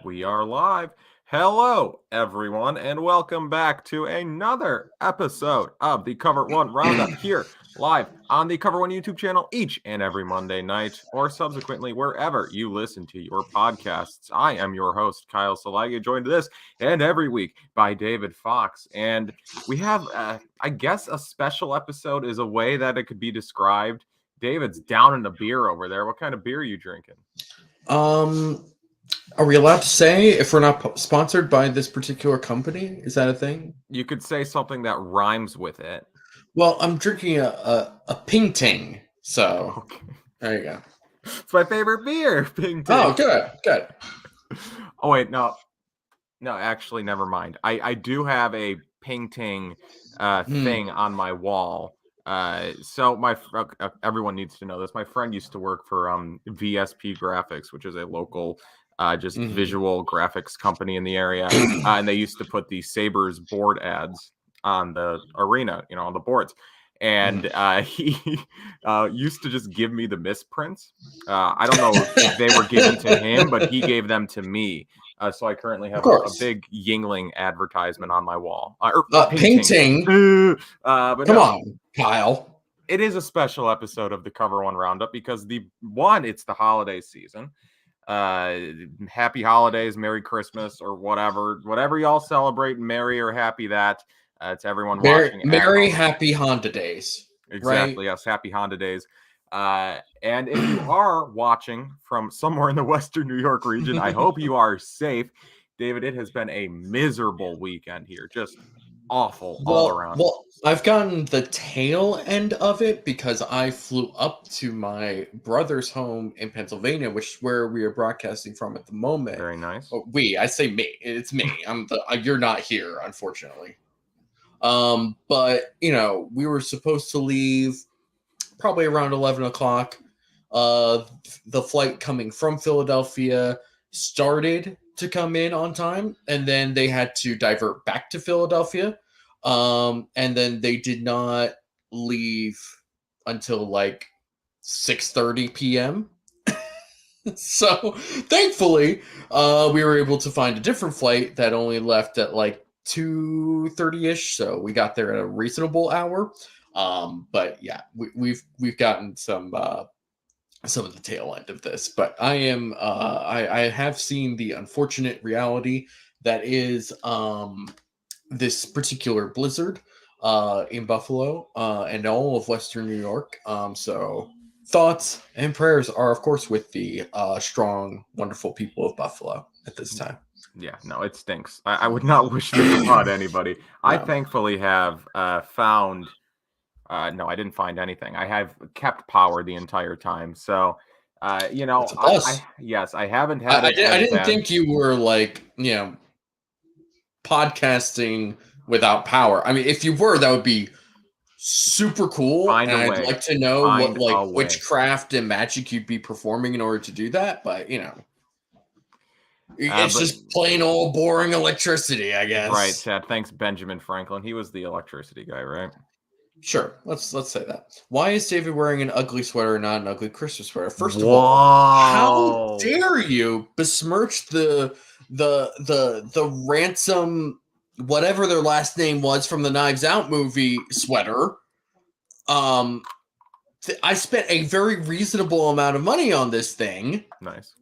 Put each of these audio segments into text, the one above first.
We are live. Hello, everyone, and welcome back to another episode of the Cover One Roundup here live on the Cover One YouTube channel each and every Monday night, or subsequently wherever you listen to your podcasts. I am your host, Kyle Silagyi, joined this and every week by David Fox. And we have, I guess, a special episode is a way that it could be described. David's down in the beer over there. What kind of beer are you drinking? Are we allowed to say if we're not sponsored by this particular company? Is that a thing? You could say something that rhymes with it. Well, I'm drinking a Ping Ting, so Okay. there you go. It's my favorite beer, Ping Ting. Oh, good. Oh, wait, no, actually, never mind. I do have a Ping Ting thing on my wall. So everyone needs to know this. My friend used to work for VSP Graphics, which is a local visual graphics company in the area, and they used to put the Sabres board ads on the arena, on the boards. And he used to just give me the misprints. I don't know if they were given to him, but he gave them to me. So I currently have a big Yingling advertisement on my wall. Ping Ting. But Come on, Kyle. It is a special episode of the Cover One Roundup because it's the holiday season. Happy holidays, Merry Christmas, or whatever y'all celebrate. Merry or happy that. To everyone watching. Merry Happy Honda Days. Exactly, right? Yes, Happy Honda Days. And if you are watching from somewhere in the Western New York region, I hope you are safe. David, it has been a miserable weekend here. Just awful all around. Well, I've gotten the tail end of it because I flew up to my brother's home in Pennsylvania, which is where we are broadcasting from at the moment. Very nice. Oh, I say me. It's me. You're not here, unfortunately. But we were supposed to leave probably around 11 o'clock. The flight coming from Philadelphia started to come in on time, and then they had to divert back to Philadelphia. And then they did not leave until like 6:30 p.m. So thankfully, we were able to find a different flight that only left at like 2:30ish, so we got there at a reasonable hour. But yeah, we've gotten some of the tail end of this. But I have seen the unfortunate reality that is this particular blizzard in Buffalo and all of Western New York. So thoughts and prayers are, of course, with the strong, wonderful people of Buffalo at this time. Yeah, no, it stinks. I would not wish this upon anybody. No. I thankfully have found... no, I didn't find anything. I have kept power the entire time. So, I haven't had... I didn't think you were like, podcasting without power. I mean, if you were, that would be super cool. And I'd like to know what witchcraft and magic you'd be performing in order to do that. But, it's just plain old boring electricity, I guess. Right, Chad. Thanks, Benjamin Franklin. He was the electricity guy, right? Sure. Let's say that. Why is David wearing an ugly sweater and not an ugly Christmas sweater? First of all, how dare you besmirch the ransom, whatever their last name was from the Knives Out movie sweater? I spent a very reasonable amount of money on this thing. Nice.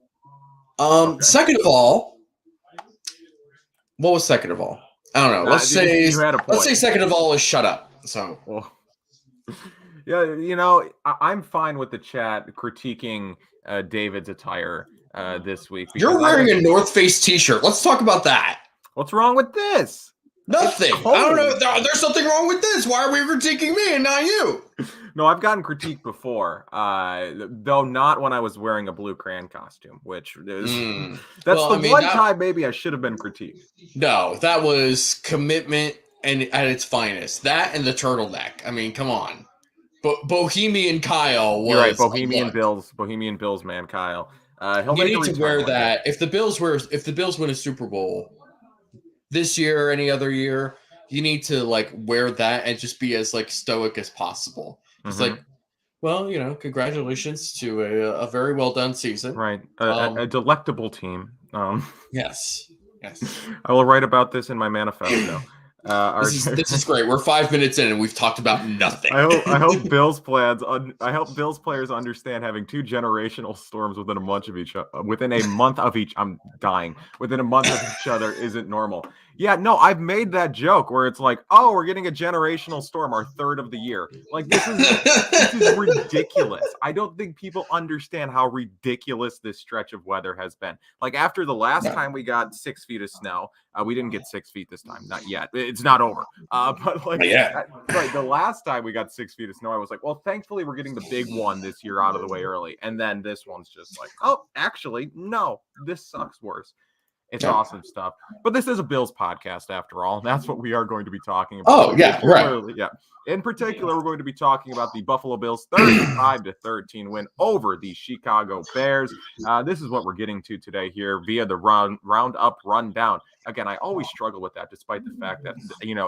Okay. Second of all, what was second of all? I don't know. Let's say second of all is shut up. So, yeah, I'm fine with the chat critiquing David's attire this week. You're wearing a North Face t-shirt. Let's talk about that. What's wrong with this? Nothing. I don't know. There's something wrong with this. Why are we critiquing me and not you? No, I've gotten critique before, though not when I was wearing a blue crayon costume, which is one time maybe I should have been critiqued. No, that was commitment and at its finest. That and the turtleneck. I mean, come on. Bohemian Kyle was... You're right, Bohemian Bills man, Kyle. You need to wear that. If the Bills win a Super Bowl this year or any other year, you need to wear that and just be as stoic as possible. It's congratulations to a very well done season. Right. A delectable team. Yes. I will write about this in my manifesto. This is great. We're 5 minutes in and we've talked about nothing. I hope Bills players understand having two generational storms within a month of each. I'm dying. Within a month of each other isn't normal. Yeah, no, I've made that joke where it's like, oh, we're getting a generational storm, our third of the year. Like this is ridiculous. I don't think people understand how ridiculous this stretch of weather has been. Like after the last time we got 6 feet of snow, we didn't get 6 feet this time, not yet. It's not over. But like, right, the last time we got 6 feet of snow, I was like, well, thankfully we're getting the big one this year out of the way early. And then this one's just like, oh, actually, no, this sucks worse. It's awesome stuff. But this is a Bills podcast after all. And that's what we are going to be talking about. Oh, yeah, right. Yeah. In particular, we're going to be talking about the Buffalo Bills 35-13 win over the Chicago Bears. This is what we're getting to today here via the Roundup rundown. Again, I always struggle with that, despite the fact that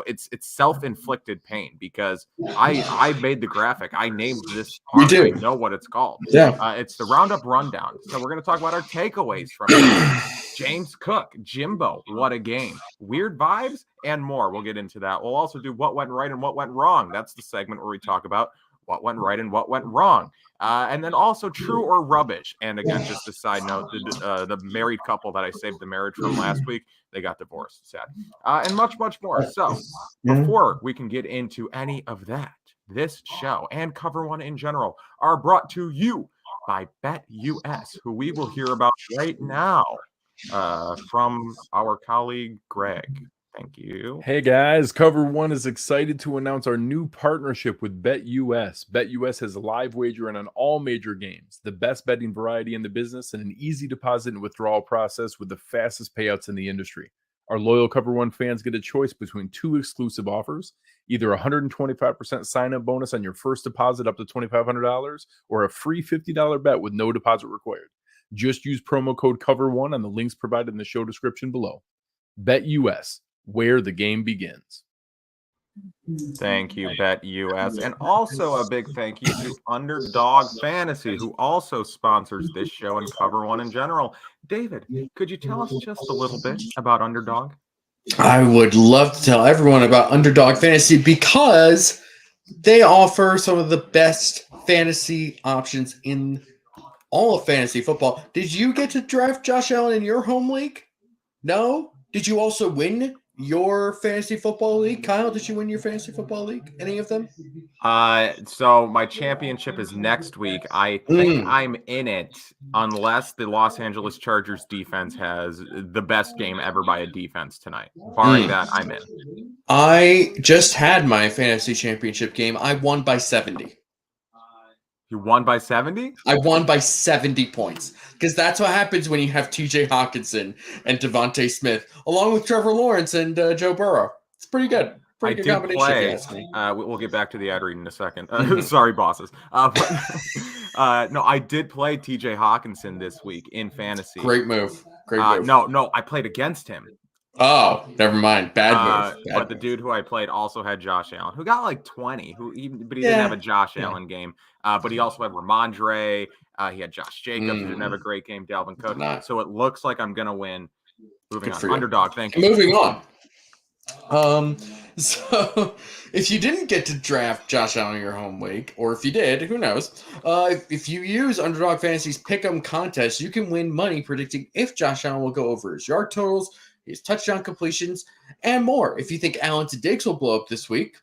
it's self-inflicted pain because I made the graphic. I named this part. I know what it's called. Yeah. It's the Roundup rundown. So we're going to talk about our takeaways from it. James Cook, Jimbo, what a game. Weird vibes and more. We'll get into that. We'll also do what went right and what went wrong. That's the segment where we talk about what went right and what went wrong. And then also true or rubbish. And again, just a side note, the married couple that I saved the marriage from last week, they got divorced. Sad. And much, much more. So before we can get into any of that, this show and Cover One in general are brought to you by BetUS, who we will hear about right now. From our colleague Greg. Thank you. Hey guys, Cover One is excited to announce our new partnership with BetUS. BetUS has a live wagering on all major games, the best betting variety in the business, and an easy deposit and withdrawal process with the fastest payouts in the industry. Our loyal Cover One fans get a choice between two exclusive offers, either a 125% sign-up bonus on your first deposit up to $2,500 or a free $50 bet with no deposit required. Just use promo code COVER1 on the links provided in the show description below. BetUS, where the game begins. Thank you, BetUS. And also a big thank you to Underdog Fantasy, who also sponsors this show and Cover One in general. David, could you tell us just a little bit about Underdog? I would love to tell everyone about Underdog Fantasy because they offer some of the best fantasy options in all of fantasy football. Did you get to draft Josh Allen in your home league? No? Did you also win your fantasy football league? Kyle, did you win your fantasy football league? Any of them? So my championship is next week. I think I'm in it unless the Los Angeles Chargers defense has the best game ever by a defense tonight. Barring that, I'm in. I just had my fantasy championship game. I won by 70. You won by 70? I won by 70 points because that's what happens when you have TJ Hawkinson and Devontae Smith, along with Trevor Lawrence and Joe Burrow. It's pretty good. Pretty good combination. We'll get back to the ad read in a second. Sorry, bosses. No, I did play TJ Hawkinson this week in fantasy. Great move. Move. No, I played against him. Oh, never mind. Bad move. But the dude who I played also had Josh Allen, who got like 20, but he didn't have a Josh Allen game. But he also had Ramondre. He had Josh Jacobs, who didn't have a great game. Dalvin Cook. So it looks like I'm going to win. Moving on. Underdog, thank you. Moving on. So if you didn't get to draft Josh Allen in your home league, or if you did, who knows? If you use Underdog Fantasy's Pick'em contest, you can win money predicting if Josh Allen will go over his yard totals, his touchdown completions, and more. If you think Allen to Diggs will blow up this week,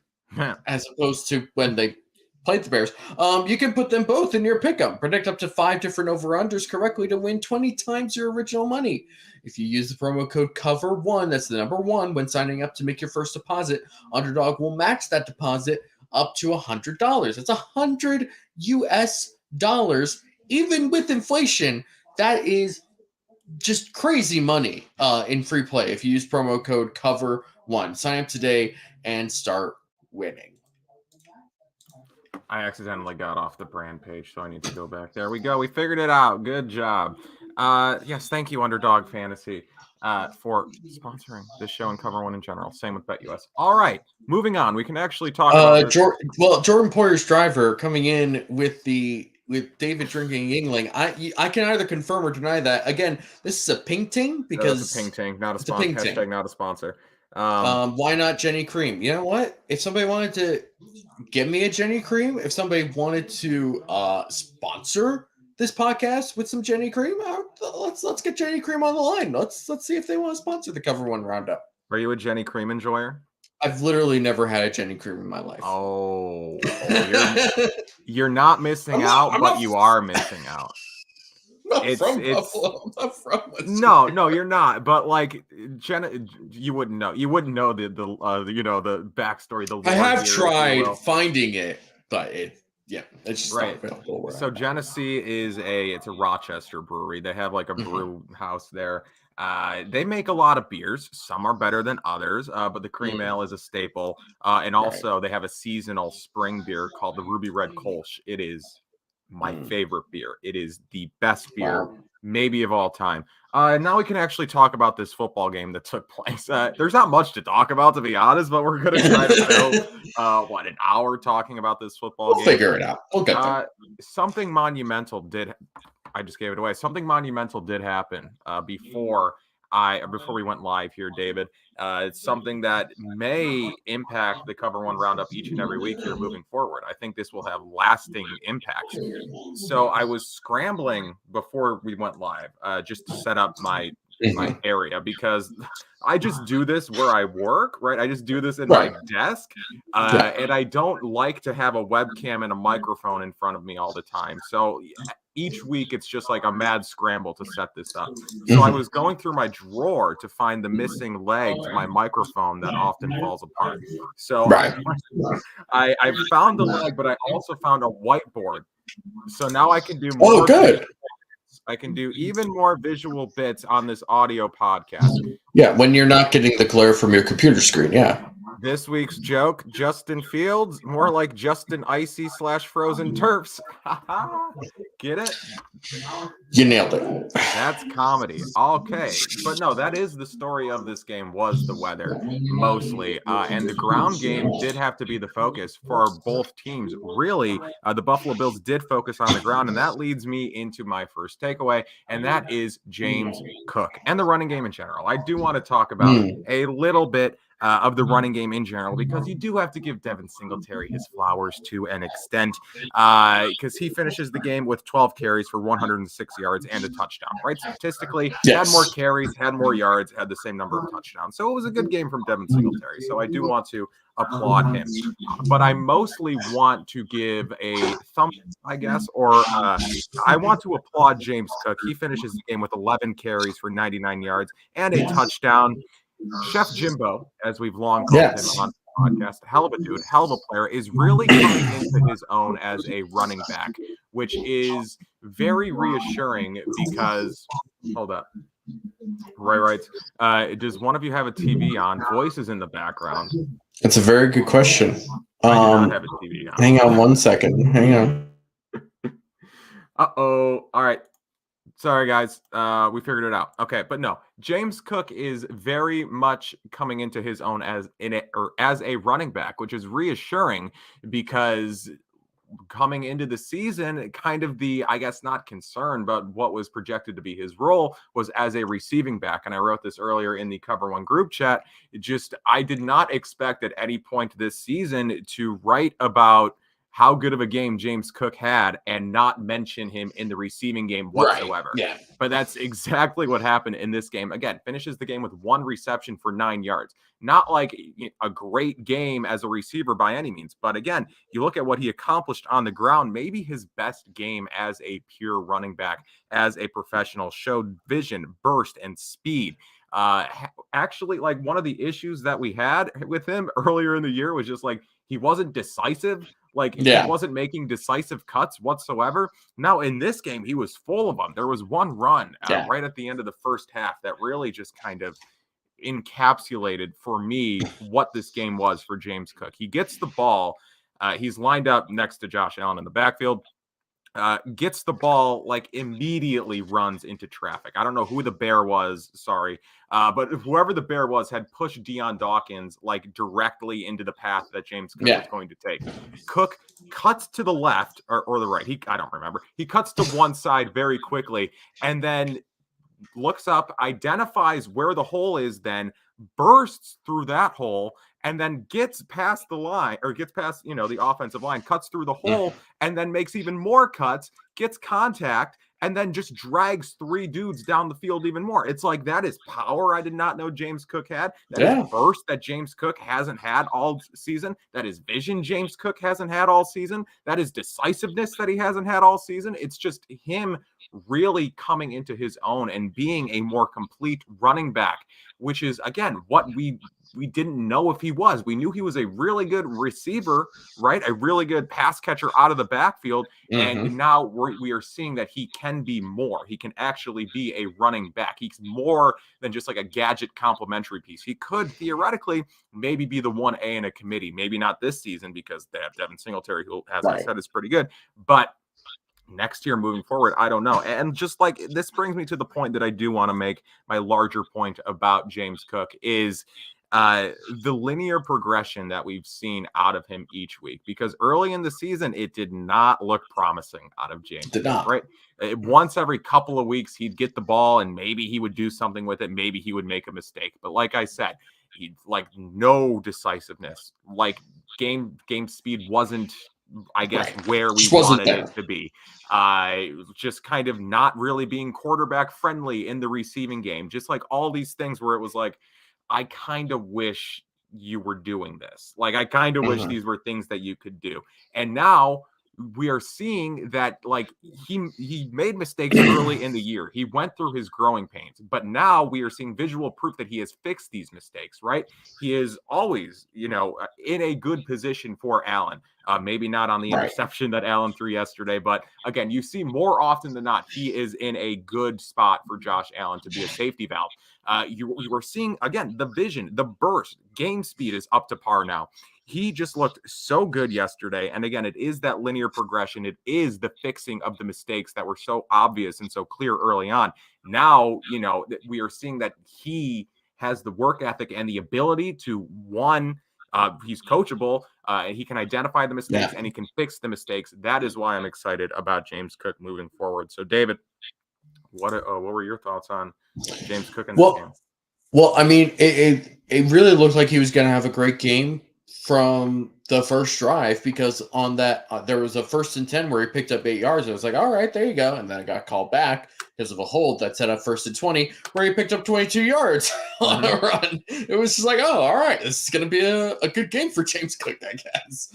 as opposed to when they played the Bears, you can put them both in your pick'em. Predict up to 5 different over-unders correctly to win 20 times your original money. If you use the promo code COVER1, that's the number 1, when signing up to make your first deposit, Underdog will match that deposit up to $100. That's $100 US, even with inflation. That is just crazy money in free play if you use promo code COVER1. Sign up today and start winning. I accidentally got off the brand page, so I need to go back. There we go. We figured it out. Good job. Yes, thank you, Underdog Fantasy, for sponsoring this show and Cover One in general. Same with BetUS. All right, moving on. We can actually talk about Jordan Poyer's driver coming in with the with David drinking Yingling. I can either confirm or deny that. Again, this is a pink ting because it's a ping ting, not a it's a sponsor. pink ting. Hashtag not a sponsor. Why not Jenny Cream? You know what? If somebody wanted to give me a Jenny Cream, if somebody wanted to sponsor this podcast with some Jenny Cream, let's get Jenny Cream on the line. Let's see if they want to sponsor the Cover One Roundup. Are you a Jenny Cream enjoyer? I've literally never had a Jenny Cream in my life. Oh, you're not missing out, but you are missing out. Buffalo. I'm not from No, you're not. But like Jenna, you wouldn't know. You wouldn't know the the backstory. The I have tried finding it, but it's just right. not available. So Genesee is it's a Rochester brewery. They have like a brew house there. They make a lot of beers. Some are better than others, but the cream ale is a staple. And also they have a seasonal spring beer called the Ruby Red Kolsch. It is my favorite beer. It is the best beer, maybe of all time. Now we can actually talk about this football game that took place. There's not much to talk about, to be honest, but we're going to try to fill, an hour talking about this football game. We'll figure it out. We'll get there. Something monumental did. I just gave it away. Something monumental did happen before we went live here, David. It's something that may impact the Cover One Roundup each and every week here moving forward. I think this will have lasting impacts. So I was scrambling before we went live just to set up my area, because I just do this where I work, right? I just do this in my desk, and I don't like to have a webcam and a microphone in front of me all the time. So each week it's just like a mad scramble to set this up. So I was going through my drawer to find the missing leg to my microphone that often falls apart. So I found the leg, but I also found a whiteboard. So now I can do more. Oh, good. I can do even more visual bits on this audio podcast. Yeah, when you're not getting the glare from your computer screen. Yeah. This week's joke, Justin Fields, more like Justin Icy / Frozen Terps. Get it? You nailed it. That's comedy. Okay. But no, that is the story of this game, was the weather mostly. And the ground game did have to be the focus for both teams. Really, the Buffalo Bills did focus on the ground. And that leads me into my first takeaway, and that is James Cook and the running game in general. I do want to talk about a little bit of the running game in general, because you do have to give Devin Singletary his flowers to an extent, because he finishes the game with 12 carries for 106 yards and a touchdown, right? Statistically, had more carries, had more yards, had the same number of touchdowns. So it was a good game from Devin Singletary. So I do want to applaud him. But I mostly want to give a thumb, I guess, or I want to applaud James Cook. He finishes the game with 11 carries for 99 yards and a touchdown. Chef Jimbo, as we've long called him on the podcast, hell of a dude, hell of a player, is really coming into his own as a running back, which is very reassuring because, hold up, Roy writes, does one of you have a TV on? Voices in the background. That's a very good question. I do not have a TV on. Hang on 1 second. Hang on. Uh-oh. All right. Sorry, guys. We figured it out. Okay, but no, James Cook is very much coming into his own as a running back, which is reassuring, because coming into the season, kind of the, I guess, not concern, but what was projected to be his role was as a receiving back. And I wrote this earlier in the Cover One group chat. I did not expect at any point this season to write about how good of a game James Cook had and not mention him in the receiving game whatsoever. Right. Yeah. But that's exactly what happened in this game. Again, finishes the game with 1 reception for 9 yards. Not like a great game as a receiver by any means. But again, you look at what he accomplished on the ground, maybe his best game as a pure running back, as a professional, showed vision, burst, and speed. Actually, like, one of the issues that we had with him earlier in the year was just like he wasn't decisive. Like, he wasn't making decisive cuts whatsoever. Now, in this game, he was full of them. There was one run right at the end of the first half that really just kind of encapsulated for me what this game was for James Cook. He gets the ball. He's lined up next to Josh Allen in the backfield. gets the ball, like immediately runs into traffic. I don't know who the bear was, sorry. But whoever the bear was had pushed Deion Dawkins like directly into the path that James Cook was going to take. Cook cuts to the left or the right. I don't remember. He cuts to one side very quickly and then looks up, identifies where the hole is, then bursts through that hole and then gets past the line or gets past, the offensive line, cuts through the hole and then makes even more cuts, gets contact, and then just drags 3 dudes down the field even more. It's like, that is power I did not know James Cook had. That is burst that James Cook hasn't had all season. That is vision James Cook hasn't had all season. That is decisiveness that he hasn't had all season. It's just him really coming into his own and being a more complete running back, which is, again, what we didn't know if he was. We knew he was a really good receiver, right? A really good pass catcher out of the backfield. And now we are seeing that he can be more. He can actually be a running back. He's more than just like a gadget complementary piece. He could theoretically maybe be the 1A in a committee. Maybe not this season because they have Devin Singletary, who, as I said, is pretty good. But next year moving forward, I don't know. And just like this brings me to the point that I do want to make, my larger point about James Cook is the linear progression that we've seen out of him each week, because early in the season, it did not look promising out of James Cook, right? Once every couple of weeks, he'd get the ball and maybe he would do something with it. Maybe he would make a mistake. But like I said, he like no decisiveness, like game speed wasn't, I guess, where we wanted it to be. Just kind of not really being quarterback friendly in the receiving game. Just like all these things where it was like, I kind of wish you were doing this. Like, I kind of wish these were things that you could do. And now we are seeing that, like, he made mistakes early in the year. He went through his growing pains, but now we are seeing visual proof that he has fixed these mistakes, right? He is always, in a good position for Allen. Maybe not on the interception that Allen threw yesterday, but again, you see more often than not, he is in a good spot for Josh Allen to be a safety valve. You were seeing, again, the vision, the burst, game speed is up to par now. He just looked so good yesterday. And again, it is that linear progression. It is the fixing of the mistakes that were so obvious and so clear early on. Now, we are seeing that he has the work ethic and the ability to, he's coachable. He can identify the mistakes and he can fix the mistakes. That is why I'm excited about James Cook moving forward. So, David, what were your thoughts on James Cook in this game? Well, I mean, it really looked like he was going to have a great game from the first drive, because on that there was a 1st and 10 where he picked up 8 yards. I was like, all right, there you go. And then it got called back because of a hold that set up 1st and 20 where he picked up 22 yards on a run. It was just like, oh, all right, this is going to be a good game for James Cook, I guess.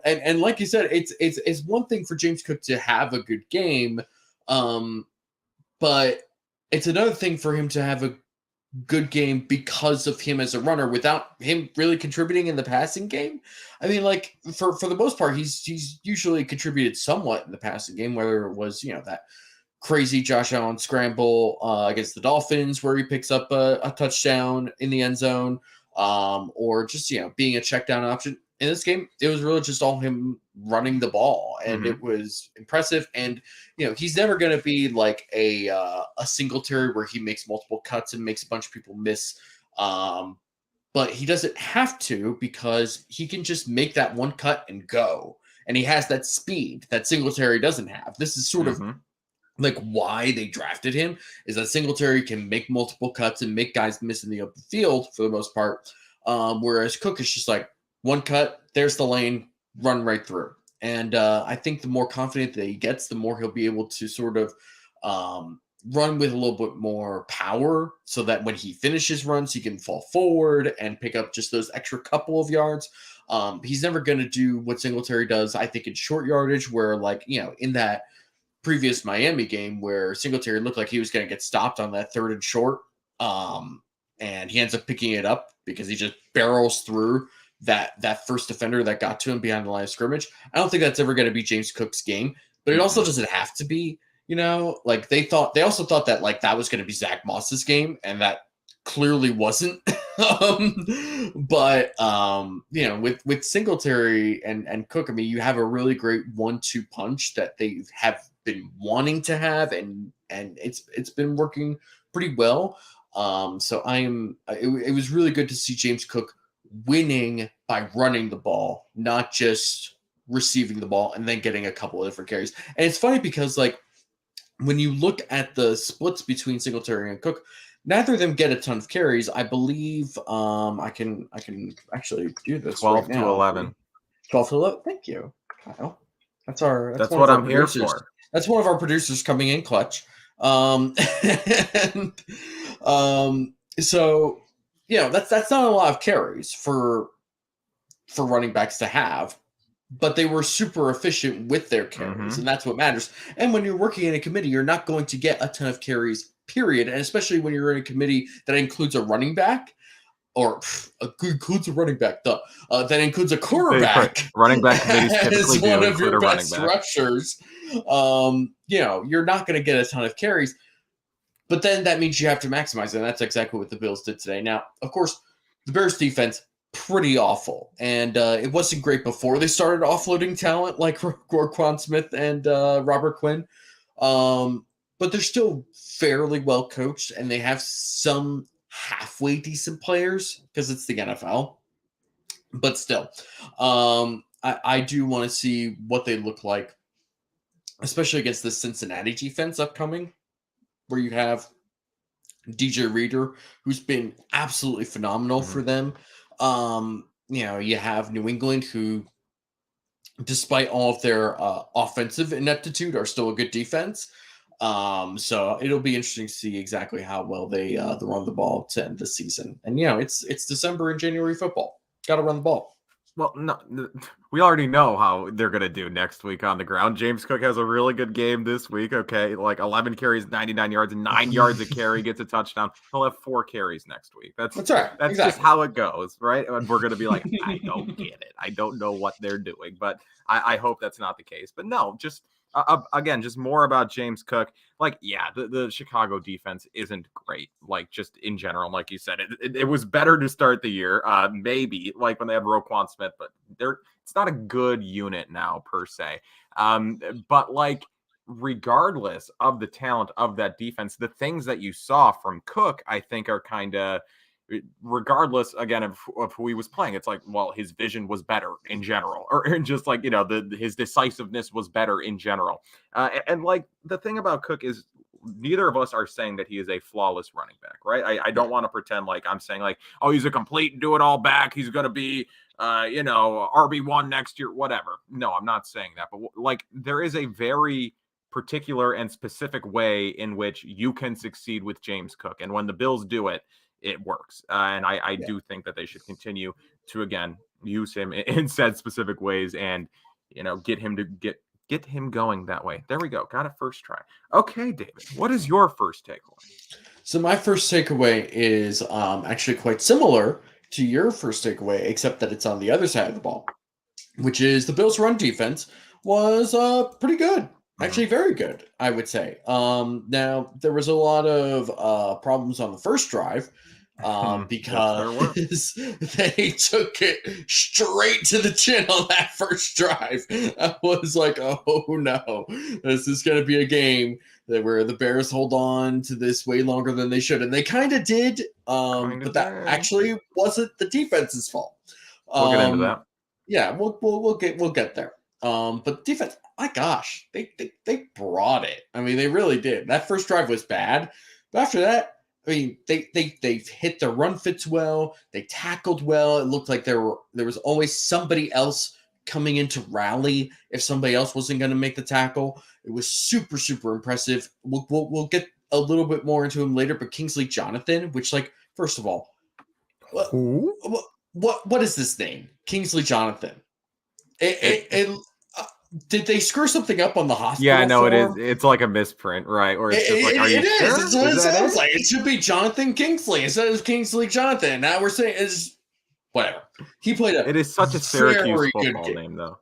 And like you said, it's one thing for James Cook to have a good game, but it's another thing for him to have a good game because of him as a runner without him really contributing in the passing game. I mean, like, for the most part, he's usually contributed somewhat in the passing game, whether it was, that crazy Josh Allen scramble against the Dolphins where he picks up a touchdown in the end zone, or just, being a check down option. In this game, it was really just all him running the ball, and it was impressive. And he's never going to be like a Singletary where he makes multiple cuts and makes a bunch of people miss. But he doesn't have to, because he can just make that one cut and go, and he has that speed that Singletary doesn't have. This is sort of like why they drafted him, is that Singletary can make multiple cuts and make guys miss in the open field for the most part, whereas Cook is just like, one cut, there's the lane, run right through. And I think the more confident that he gets, the more he'll be able to sort of run with a little bit more power, so that when he finishes runs, he can fall forward and pick up just those extra couple of yards. He's never going to do what Singletary does, I think, in short yardage, where, like, in that previous Miami game where Singletary looked like he was going to get stopped on that 3rd and short, and he ends up picking it up because he just barrels through that first defender that got to him behind the line of scrimmage. I don't think that's ever going to be James Cook's game, but it also doesn't have to be, like they also thought that, like, that was going to be Zach Moss's game, and that clearly wasn't. With Singletary and Cook, I mean, you have a really great 1-2 punch that they have been wanting to have, and it's been working pretty well. So it was really good to see James Cook winning by running the ball, not just receiving the ball and then getting a couple of different carries. And it's funny because like when you look at the splits between Singletary and Cook, neither of them get a ton of carries. I believe I can actually do this 12 right to now. 11. 12 to 11. Thank you, Kyle. That's That's one what of our I'm here producers. for. That's one of our producers coming in clutch. And so that's not a lot of carries for running backs to have, but they were super efficient with their carries, and that's what matters. And when you're working in a committee, you're not going to get a ton of carries, period. And especially when you're in a committee that includes a running back, or includes a running back, that includes a quarterback. Running back committees typically as do one of include your a running best back. rushers. You're not going to get a ton of carries, but then that means you have to maximize it. And that's exactly what the Bills did today. Now, of course, the Bears defense, pretty awful. And it wasn't great before they started offloading talent like Roquan Smith and Robert Quinn. But they're still fairly well coached, and they have some halfway decent players because it's the NFL. But still, I do want to see what they look like, especially against the Cincinnati defense upcoming, where you have DJ Reader, who's been absolutely phenomenal for them. You have New England, who, despite all of their offensive ineptitude, are still a good defense. So it'll be interesting to see exactly how well they run the ball to end the season. And it's December and January football. Got to run the ball. Well, no, we already know how they're going to do next week on the ground. James Cook has a really good game this week. Okay, like 11 carries, 99 yards, and 9 yards a carry, gets a touchdown. He'll have 4 carries next week. That's right. That's exactly just how it goes, right? And we're going to be like, I don't get it. I don't know what they're doing, but I hope that's not the case. But no, just again, just more about James Cook. Like, yeah, the Chicago defense isn't great, like just in general. Like you said, it was better to start the year, maybe like when they had Roquan Smith, but it's not a good unit now per se. But like, regardless of the talent of that defense, the things that you saw from Cook, I think are kind of, regardless again of who he was playing, it's like, well, his vision was better in general, or just like, his decisiveness was better in general. And like the thing about Cook is neither of us are saying that he is a flawless running back, right? I don't want to pretend like I'm saying like, oh, he's a complete do it all back. He's going to be, RB1 next year, whatever. No, I'm not saying that, but like there is a very particular and specific way in which you can succeed with James Cook. And when the Bills do it, it works. And I do think that they should continue to, again, use him in said specific ways and, get him to get him going that way. There we go. Got it first try. Okay, David, what is your first takeaway? So my first takeaway is actually quite similar to your first takeaway, except that it's on the other side of the ball, which is the Bills' run defense was pretty good. Actually, very good, I would say. Now, there was a lot of problems on the first drive because they took it straight to the chin on that first drive. I was like, oh, no. This is going to be a game where the Bears hold on to this way longer than they should. And they kind of did, but that actually wasn't the defense's fault. We'll get into that. Yeah, we'll get there. But defense, my gosh, they brought it. I mean, they really did. That first drive was bad, but after that, I mean, they hit their run fits well. They tackled well. It looked like there was always somebody else coming in to rally if somebody else wasn't going to make the tackle. It was super, super impressive. We'll get a little bit more into him later, but Kingsley Jonathan, which, like, first of all, what is this name? Kingsley Jonathan. Did they screw something up on the hospital? Yeah, no, form? it is. It's like a misprint, right? Or it's just like, are you sure? It's what it sounds like. It should be Jonathan Kingsley instead of Kingsley Jonathan. Now we're saying it's whatever. He played It is such a Syracuse football name, though.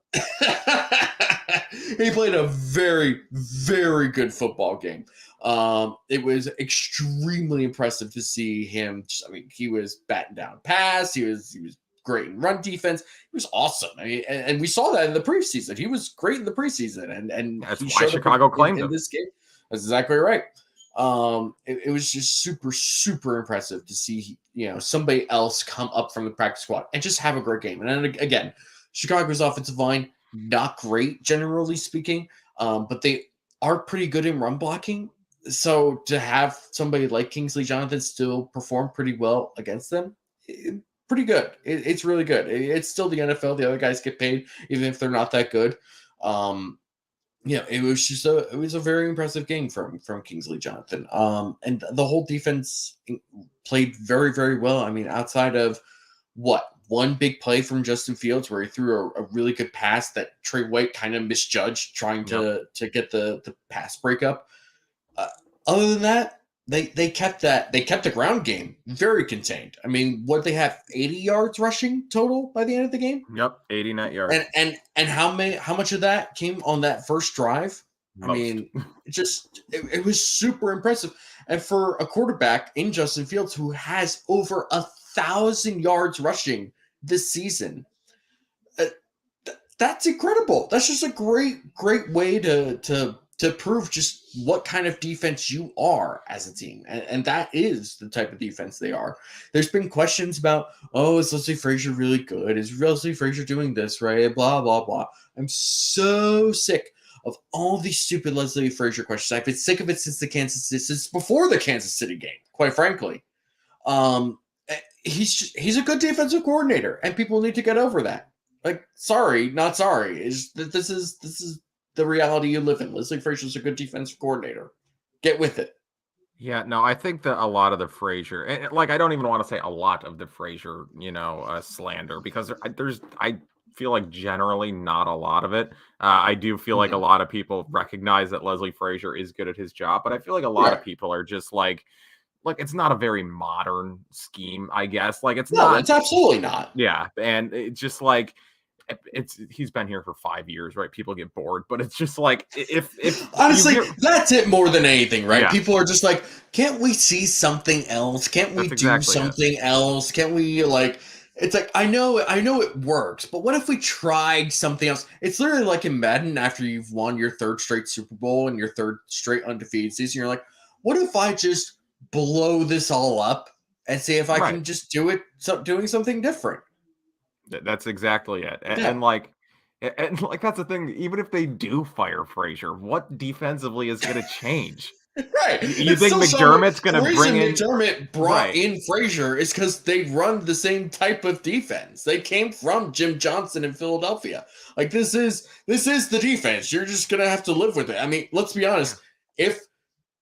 He played a very, very good football game. It was extremely impressive to see him. He was batting down pass. He was great in run defense. He was awesome. I mean, and we saw that in the preseason. He was great in the preseason, and That's he why showed Chicago up claimed in him. this game. That's exactly right. It was just super, super impressive to see, somebody else come up from the practice squad and just have a great game. And then again, Chicago's offensive line, not great, generally speaking, but they are pretty good in run blocking. So to have somebody like Kingsley Jonathan still perform pretty well against them, pretty good. It's really good. It's still the NFL. The other guys get paid, even if they're not that good. It was a very impressive game from Kingsley Jonathan. And the whole defense played very, very well. I mean, outside of one big play from Justin Fields where he threw a really good pass that Trey White kind of misjudged trying to get the pass breakup. Other than that, they kept the ground game very contained. I mean, what they have 80 yards rushing total by the end of the game? Yep, 80 net yards. And how much of that came on that first drive? Most. I mean, it was super impressive. And for a quarterback in Justin Fields who has over 1,000 yards rushing this season, that's incredible. That's just a great way to prove just what kind of defense you are as a team. And that is the type of defense they are. There's been questions about, is Leslie Frazier really good? Is Leslie Frazier doing this, right? Blah, blah, blah. I'm so sick of all these stupid Leslie Frazier questions. I've been sick of it since before the Kansas City game, quite frankly. He's a good defensive coordinator, and people need to get over that. Like, sorry, not sorry. This is the reality you live in. Leslie Frazier's a good defensive coordinator. Get with it. Yeah, no, I think that a lot of the Frazier, and I don't even want to say a lot of the Frazier, slander, because I feel like generally not a lot of it. I do feel like a lot of people recognize that Leslie Frazier is good at his job, but I feel like a lot of people are just like it's not a very modern scheme, I guess. It's absolutely not. Yeah, and it's just he's been here for 5 years, right? People get bored, but it's just if honestly, that's it more than anything, right? Yeah. People are just like, can't we see something else? Can't we do something else? Can't we it's like, I know it works, but what if we tried something else? It's literally like in Madden after you've won your third straight Super Bowl and your third straight undefeated season, you're like, what if I just blow this all up and see if I can just do it, doing something different? That's exactly it. And that's the thing. Even if they do fire Frazier, what defensively is going to change? Right. You think McDermott's going to bring in? McDermott brought in Frazier is because they run the same type of defense. They came from Jim Johnson in Philadelphia. This is the defense. You're just going to have to live with it. I mean, let's be honest.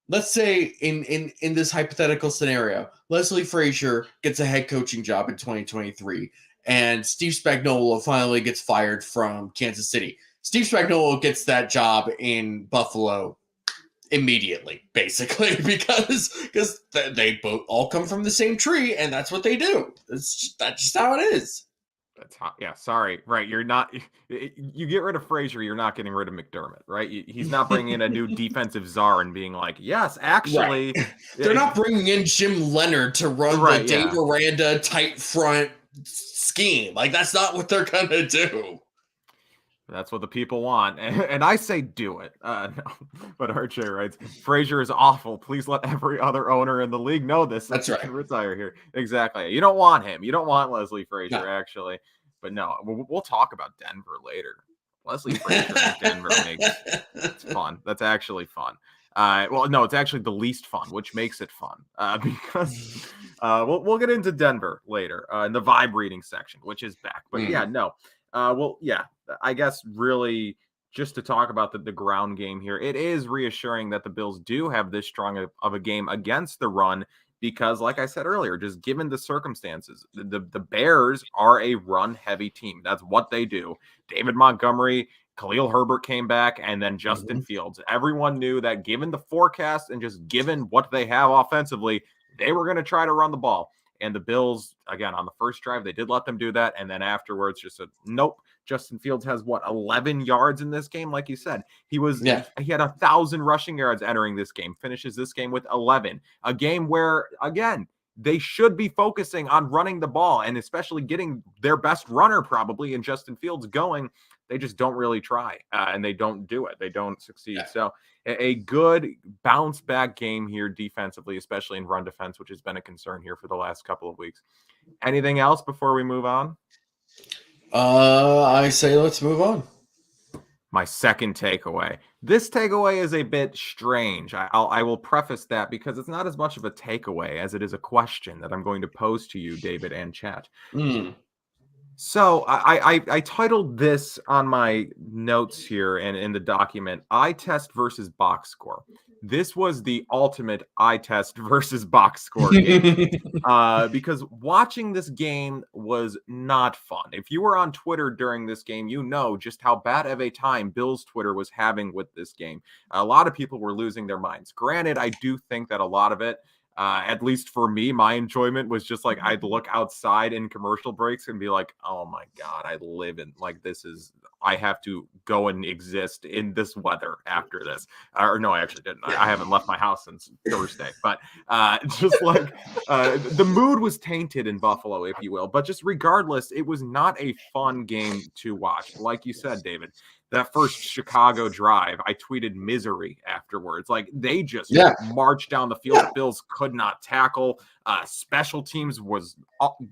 Let's say in this hypothetical scenario, Leslie Frazier gets a head coaching job in 2023. And Steve Spagnuolo finally gets fired from Kansas City. Steve Spagnuolo gets that job in Buffalo immediately, basically, because they both all come from the same tree, and that's what they do. That's just how it is. That's hot. Yeah, sorry. Right, you're not. You get rid of Frazier, you're not getting rid of McDermott, right? He's not bringing in a new defensive czar and being like, yes, actually, they're not bringing in Jim Leonard to run the Dave Aranda tight front scheme. That's not what they're gonna do. That's what the people want, and I say do it. No. But RJ writes, Frazier is awful. Please let every other owner in the league know this. That's right. Can retire here. Exactly. You don't want him. You don't want Leslie Frazier, actually. But no, we'll talk about Denver later. Leslie Frazier in Denver it's fun. That's actually fun. Well, no, it's actually the least fun, which makes it fun because we'll get into Denver later in the vibe reading section, which is back. But I guess really just to talk about the ground game here, it is reassuring that the Bills do have this strong of a game against the run because, like I said earlier, just given the circumstances, the Bears are a run-heavy team. That's what they do. David Montgomery, Khalil Herbert came back, and then Justin Fields. Everyone knew that given the forecast and just given what they have offensively, they were going to try to run the ball. And the Bills, again, on the first drive, they did let them do that. And then afterwards, just said, nope. Justin Fields has 11 yards in this game. Like you said, he had 1,000 rushing yards entering this game, finishes this game with 11, a game where, again, they should be focusing on running the ball and especially getting their best runner probably in Justin Fields going. They just don't really try and they don't do it. They don't succeed. Yeah. So a good bounce back game here defensively, especially in run defense, which has been a concern here for the last couple of weeks. Anything else before we move on? I say let's move on. My second takeaway. This takeaway is a bit strange. I will preface that because it's not as much of a takeaway as it is a question that I'm going to pose to you, David, and chat. So I titled this on my notes here and in the document, eye test versus box score. This was the ultimate eye test versus box score game because watching this game was not fun. If you were on Twitter during this game, you know just how bad of a time Bills Twitter was having with this game. A lot of people were losing their minds. Granted, I do think that a lot of it, at least for me, my enjoyment was just like I'd look outside in commercial breaks and be like, oh my God, I live in I have to go and exist in this weather after this. Or no, I actually didn't. I haven't left my house since Thursday. But just like the mood was tainted in Buffalo, if you will. But just regardless, it was not a fun game to watch. Like you said, David. That first Chicago drive, I tweeted misery afterwards. Like they just marched down the field. The Bills could not tackle. Special teams was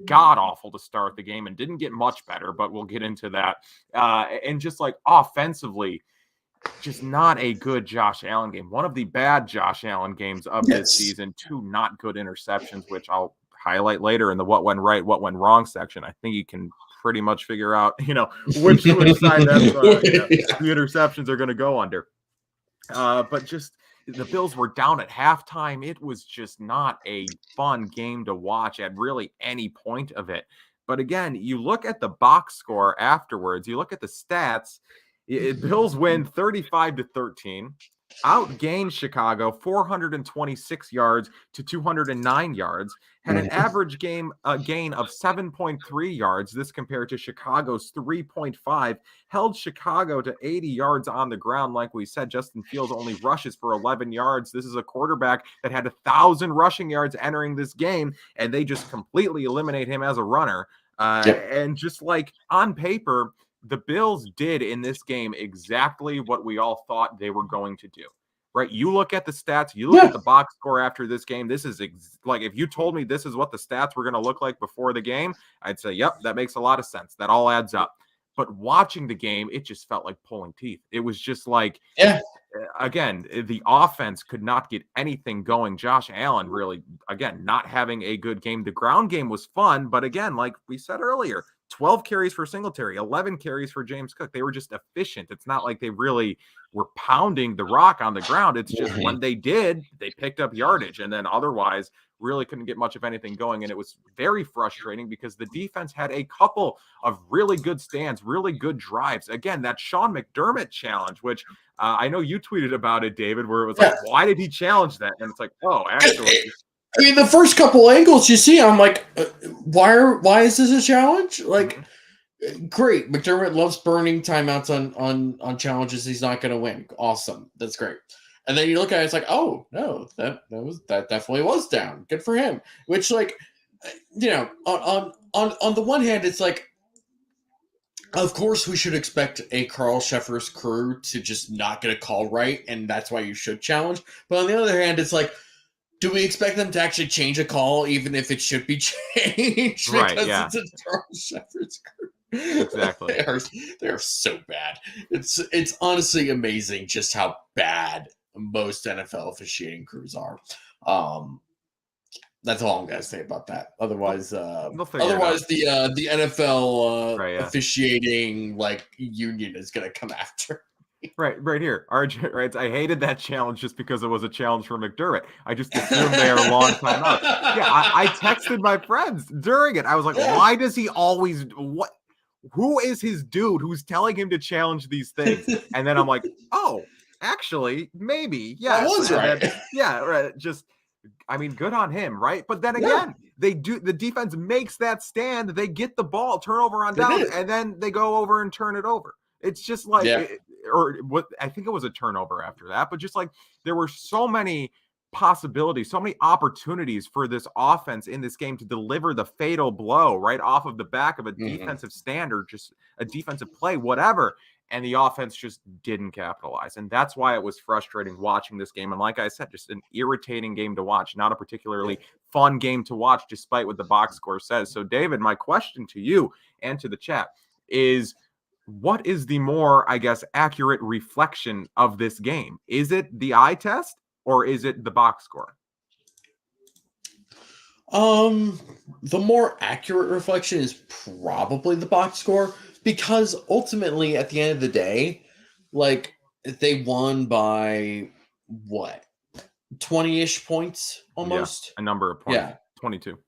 god awful to start the game and didn't get much better, but we'll get into that. And just like offensively, just not a good Josh Allen game. One of the bad Josh Allen games of this season. 2 not good interceptions, which I'll highlight later in the what went right, what went wrong section. I think you can pretty much figure out, which side the interceptions are going to go under. But just the Bills were down at halftime. It was just not a fun game to watch at really any point of it. But again, you look at the box score afterwards, you look at the stats, Bills win 35-13. Outgained Chicago 426 yards to 209 yards, had an average gain of 7.3 yards. This compared to Chicago's 3.5, held Chicago to 80 yards on the ground. Like we said, Justin Fields only rushes for 11 yards. This is a quarterback that had 1,000 rushing yards entering this game, and they just completely eliminate him as a runner. And just like on paper, the Bills did in this game exactly what we all thought they were going to do, right? You look at the stats, you look at the box score after this game. This is like if you told me this is what the stats were going to look like before the game, I'd say, yep, that makes a lot of sense. That all adds up. But watching the game, it just felt like pulling teeth. It was just like, again, the offense could not get anything going. Josh Allen really, again, not having a good game. The ground game was fun, but again, like we said earlier, 12 carries for Singletary, 11 carries for James Cook. They were just efficient. It's not like they really were pounding the rock on the ground. It's just when they did, they picked up yardage, and then otherwise really couldn't get much of anything going. And it was very frustrating because the defense had a couple of really good stands, really good drives. Again, that Sean McDermott challenge, which I know you tweeted about it, David, where it was like, why did he challenge that? And it's like, oh, actually. I mean, the first couple angles you see, I'm like, why is this a challenge? Like, great. McDermott loves burning timeouts on challenges he's not going to win. Awesome. That's great. And then you look at it, it's like, oh, no, that definitely was down. Good for him. Which, like, on the one hand, it's like, of course we should expect a Carl Sheffer's crew to just not get a call right, and that's why you should challenge. But on the other hand, it's like, do we expect them to actually change a call even if it should be changed? Right, because it's a Carl Sheffer's crew. Exactly. They are so bad. It's honestly amazing just how bad most NFL officiating crews are. That's all I'm gonna say about that. Otherwise, the NFL officiating union is gonna come after. Right here. RJ writes, I hated that challenge just because it was a challenge for McDermott. I just assumed they are a long time out. Yeah, I texted my friends during it. I was like, why does he always who is his dude who's telling him to challenge these things? And then I'm like, oh, actually, maybe. Yeah. That was right. Right. Just, I mean, good on him, right? But then again, the defense makes that stand, they get the ball, turnover on downs, and then they go over and turn it over. It's just like, or what I think it was a turnover after that, but just like there were so many possibilities, so many opportunities for this offense in this game to deliver the fatal blow right off of the back of a defensive stand or just a defensive play, whatever. And the offense just didn't capitalize. And that's why it was frustrating watching this game. And like I said, just an irritating game to watch, not a particularly fun game to watch, despite what the box score says. So, David, my question to you and to the chat is, what is the more, I guess, accurate reflection of this game? Is it the eye test or is it the box score? The more accurate reflection is probably the box score, because ultimately at the end of the day, like, they won by what? 20-ish points almost? Yeah, a number of points. Yeah. 22.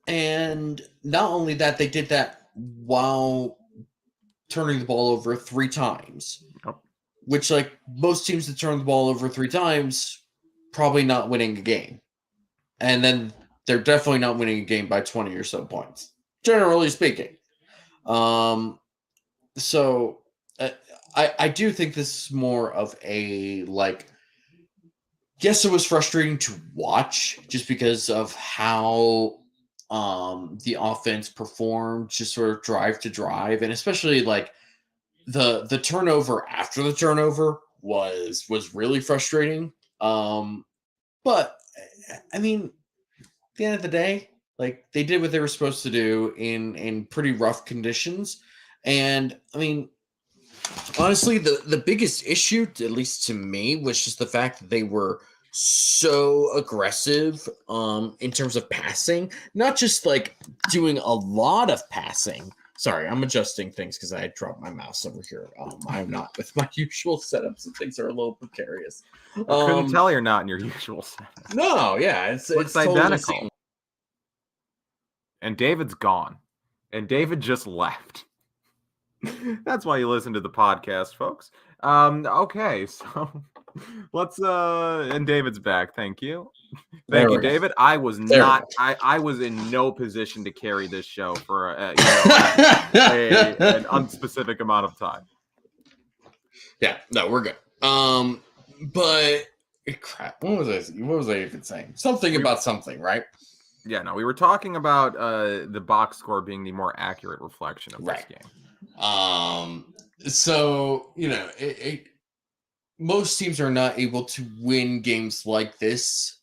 And not only that, they did that while turning the ball over 3 times. Yep. Which, like, most teams that turn the ball over 3 times, probably not winning a game. And then they're definitely not winning a game by 20 or so points, generally speaking. So I do think this is more of a, like, yes, it was frustrating to watch just because of how the offense performed, just sort of drive to drive, and especially like the turnover after the turnover was really frustrating. But I mean, at the end of the day, like, they did what they were supposed to do in pretty rough conditions. And I mean, honestly, the biggest issue, at least to me, was just the fact that they were so aggressive in terms of passing, not just like doing a lot of passing. Sorry, I'm adjusting things because I dropped my mouse over here. I'm not with my usual setup, so things are a little precarious. I couldn't tell you're not in your usual setup. No, yeah, it's identical. Totally, and David's gone, and David just left. That's why you listen to the podcast, folks. Okay, so let's and David's back. Thank you. Thank you, David. I was not I was in no position to carry this show for an unspecific amount of time. Yeah, no, we're good. But crap, what was I even saying? Something about something, right? Yeah, no, we were talking about the box score being the more accurate reflection of this game. So, you know, most teams are not able to win games like this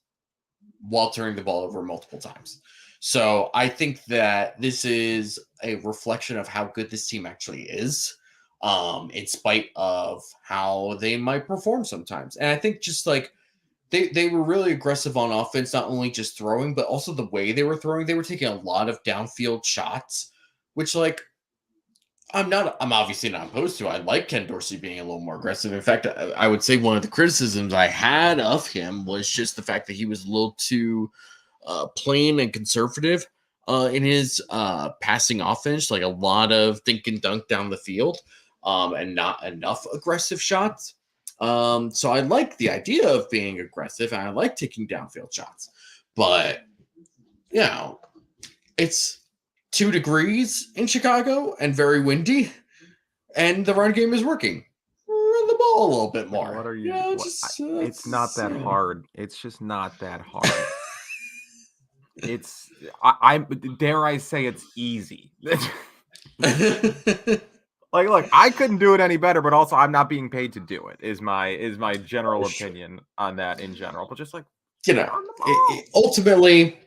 while turning the ball over multiple times. So I think that this is a reflection of how good this team actually is, in spite of how they might perform sometimes. And I think just like they were really aggressive on offense, not only just throwing, but also the way they were throwing. They were taking a lot of downfield shots, which, like, I'm obviously not opposed to. I like Ken Dorsey being a little more aggressive. In fact, I would say one of the criticisms I had of him was just the fact that he was a little too plain and conservative in his passing offense, like a lot of think and dunk down the field, and not enough aggressive shots. So I like the idea of being aggressive, and I like taking downfield shots. But, you know, it's 2 degrees in Chicago and very windy, and the run game is working. Run the ball a little bit more. What are you? It's not that hard. It's just not that hard. It's I dare I say it's easy. Like, look, I couldn't do it any better, but also I'm not being paid to do it. Is my general opinion on that in general. But just like, you know, ultimately,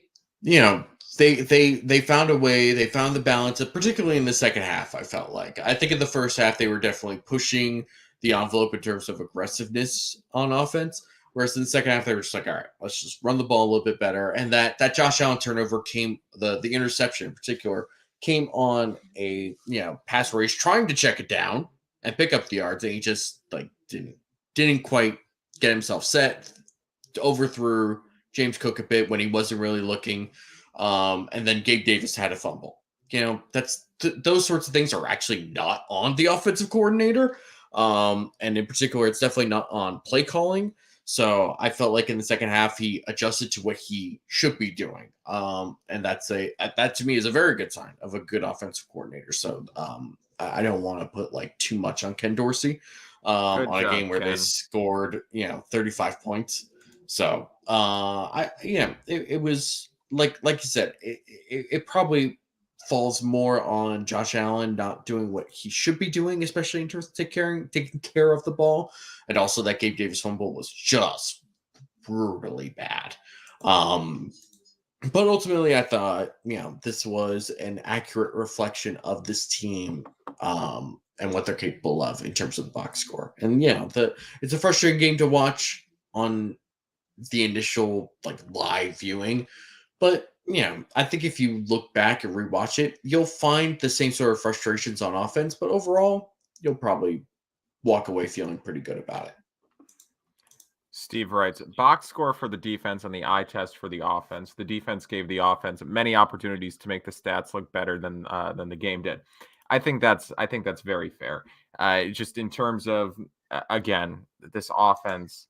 you know, they found a way. They found the balance, particularly in the second half. I felt like, I think in the first half they were definitely pushing the envelope in terms of aggressiveness on offense, whereas in the second half they were just like, all right, let's just run the ball a little bit better. And that Josh Allen turnover came, the interception in particular, came on a, you know, pass where he's trying to check it down and pick up the yards, and he just like didn't quite get himself set, overthrew James Cook a bit when he wasn't really looking. And then Gabe Davis had a fumble. You know, that's those sorts of things are actually not on the offensive coordinator. And in particular, it's definitely not on play calling. So I felt like in the second half he adjusted to what he should be doing, and that to me is a very good sign of a good offensive coordinator. So I don't want to put like too much on Ken Dorsey Good on a job, game where they Ken. scored 35 points. So it was like you said, it probably falls more on Josh Allen not doing what he should be doing, especially in terms of taking care of the ball. And also that Gabe Davis fumble was just brutally bad. But ultimately I thought, this was an accurate reflection of this team and what they're capable of in terms of the box score. And it's a frustrating game to watch on the initial live viewing, but I think if you look back and rewatch it, you'll find the same sort of frustrations on offense, but overall, you'll probably walk away feeling pretty good about it. Steve writes, box score for the defense and the eye test for the offense. The defense gave the offense many opportunities to make the stats look better than the game did. I think that's very fair. Just in terms of again, this offense,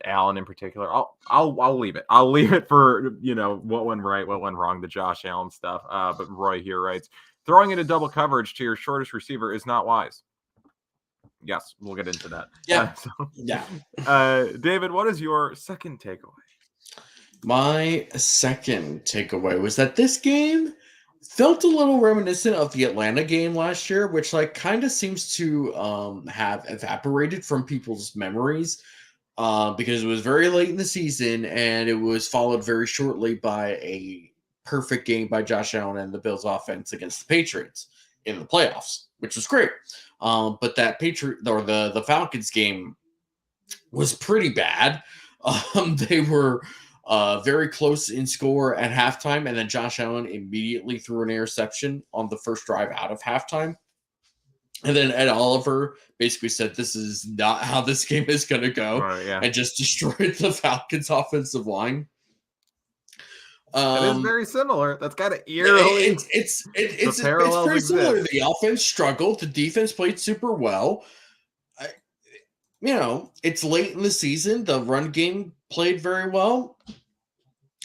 Allen in particular, I'll leave it. I'll leave it for what went right, what went wrong, the Josh Allen stuff. But Roy here writes, throwing into double coverage to your shortest receiver is not wise. Yes, we'll get into that. Yeah. David, what is your second takeaway? My second takeaway was that this game felt a little reminiscent of the Atlanta game last year, which kind of seems to have evaporated from people's memories because it was very late in the season and it was followed very shortly by a perfect game by Josh Allen and the Bills offense against the Patriots in the playoffs, which was great. But that the Falcons game was pretty bad. They were very close in score at halftime, and then Josh Allen immediately threw an interception on the first drive out of halftime. And then Ed Oliver basically said, this is not how this game is going to go, and just destroyed the Falcons' offensive line. It is very similar. That's kind of eerily. It's pretty similar. The offense struggled. The defense played super well. It's late in the season. The run game played very well.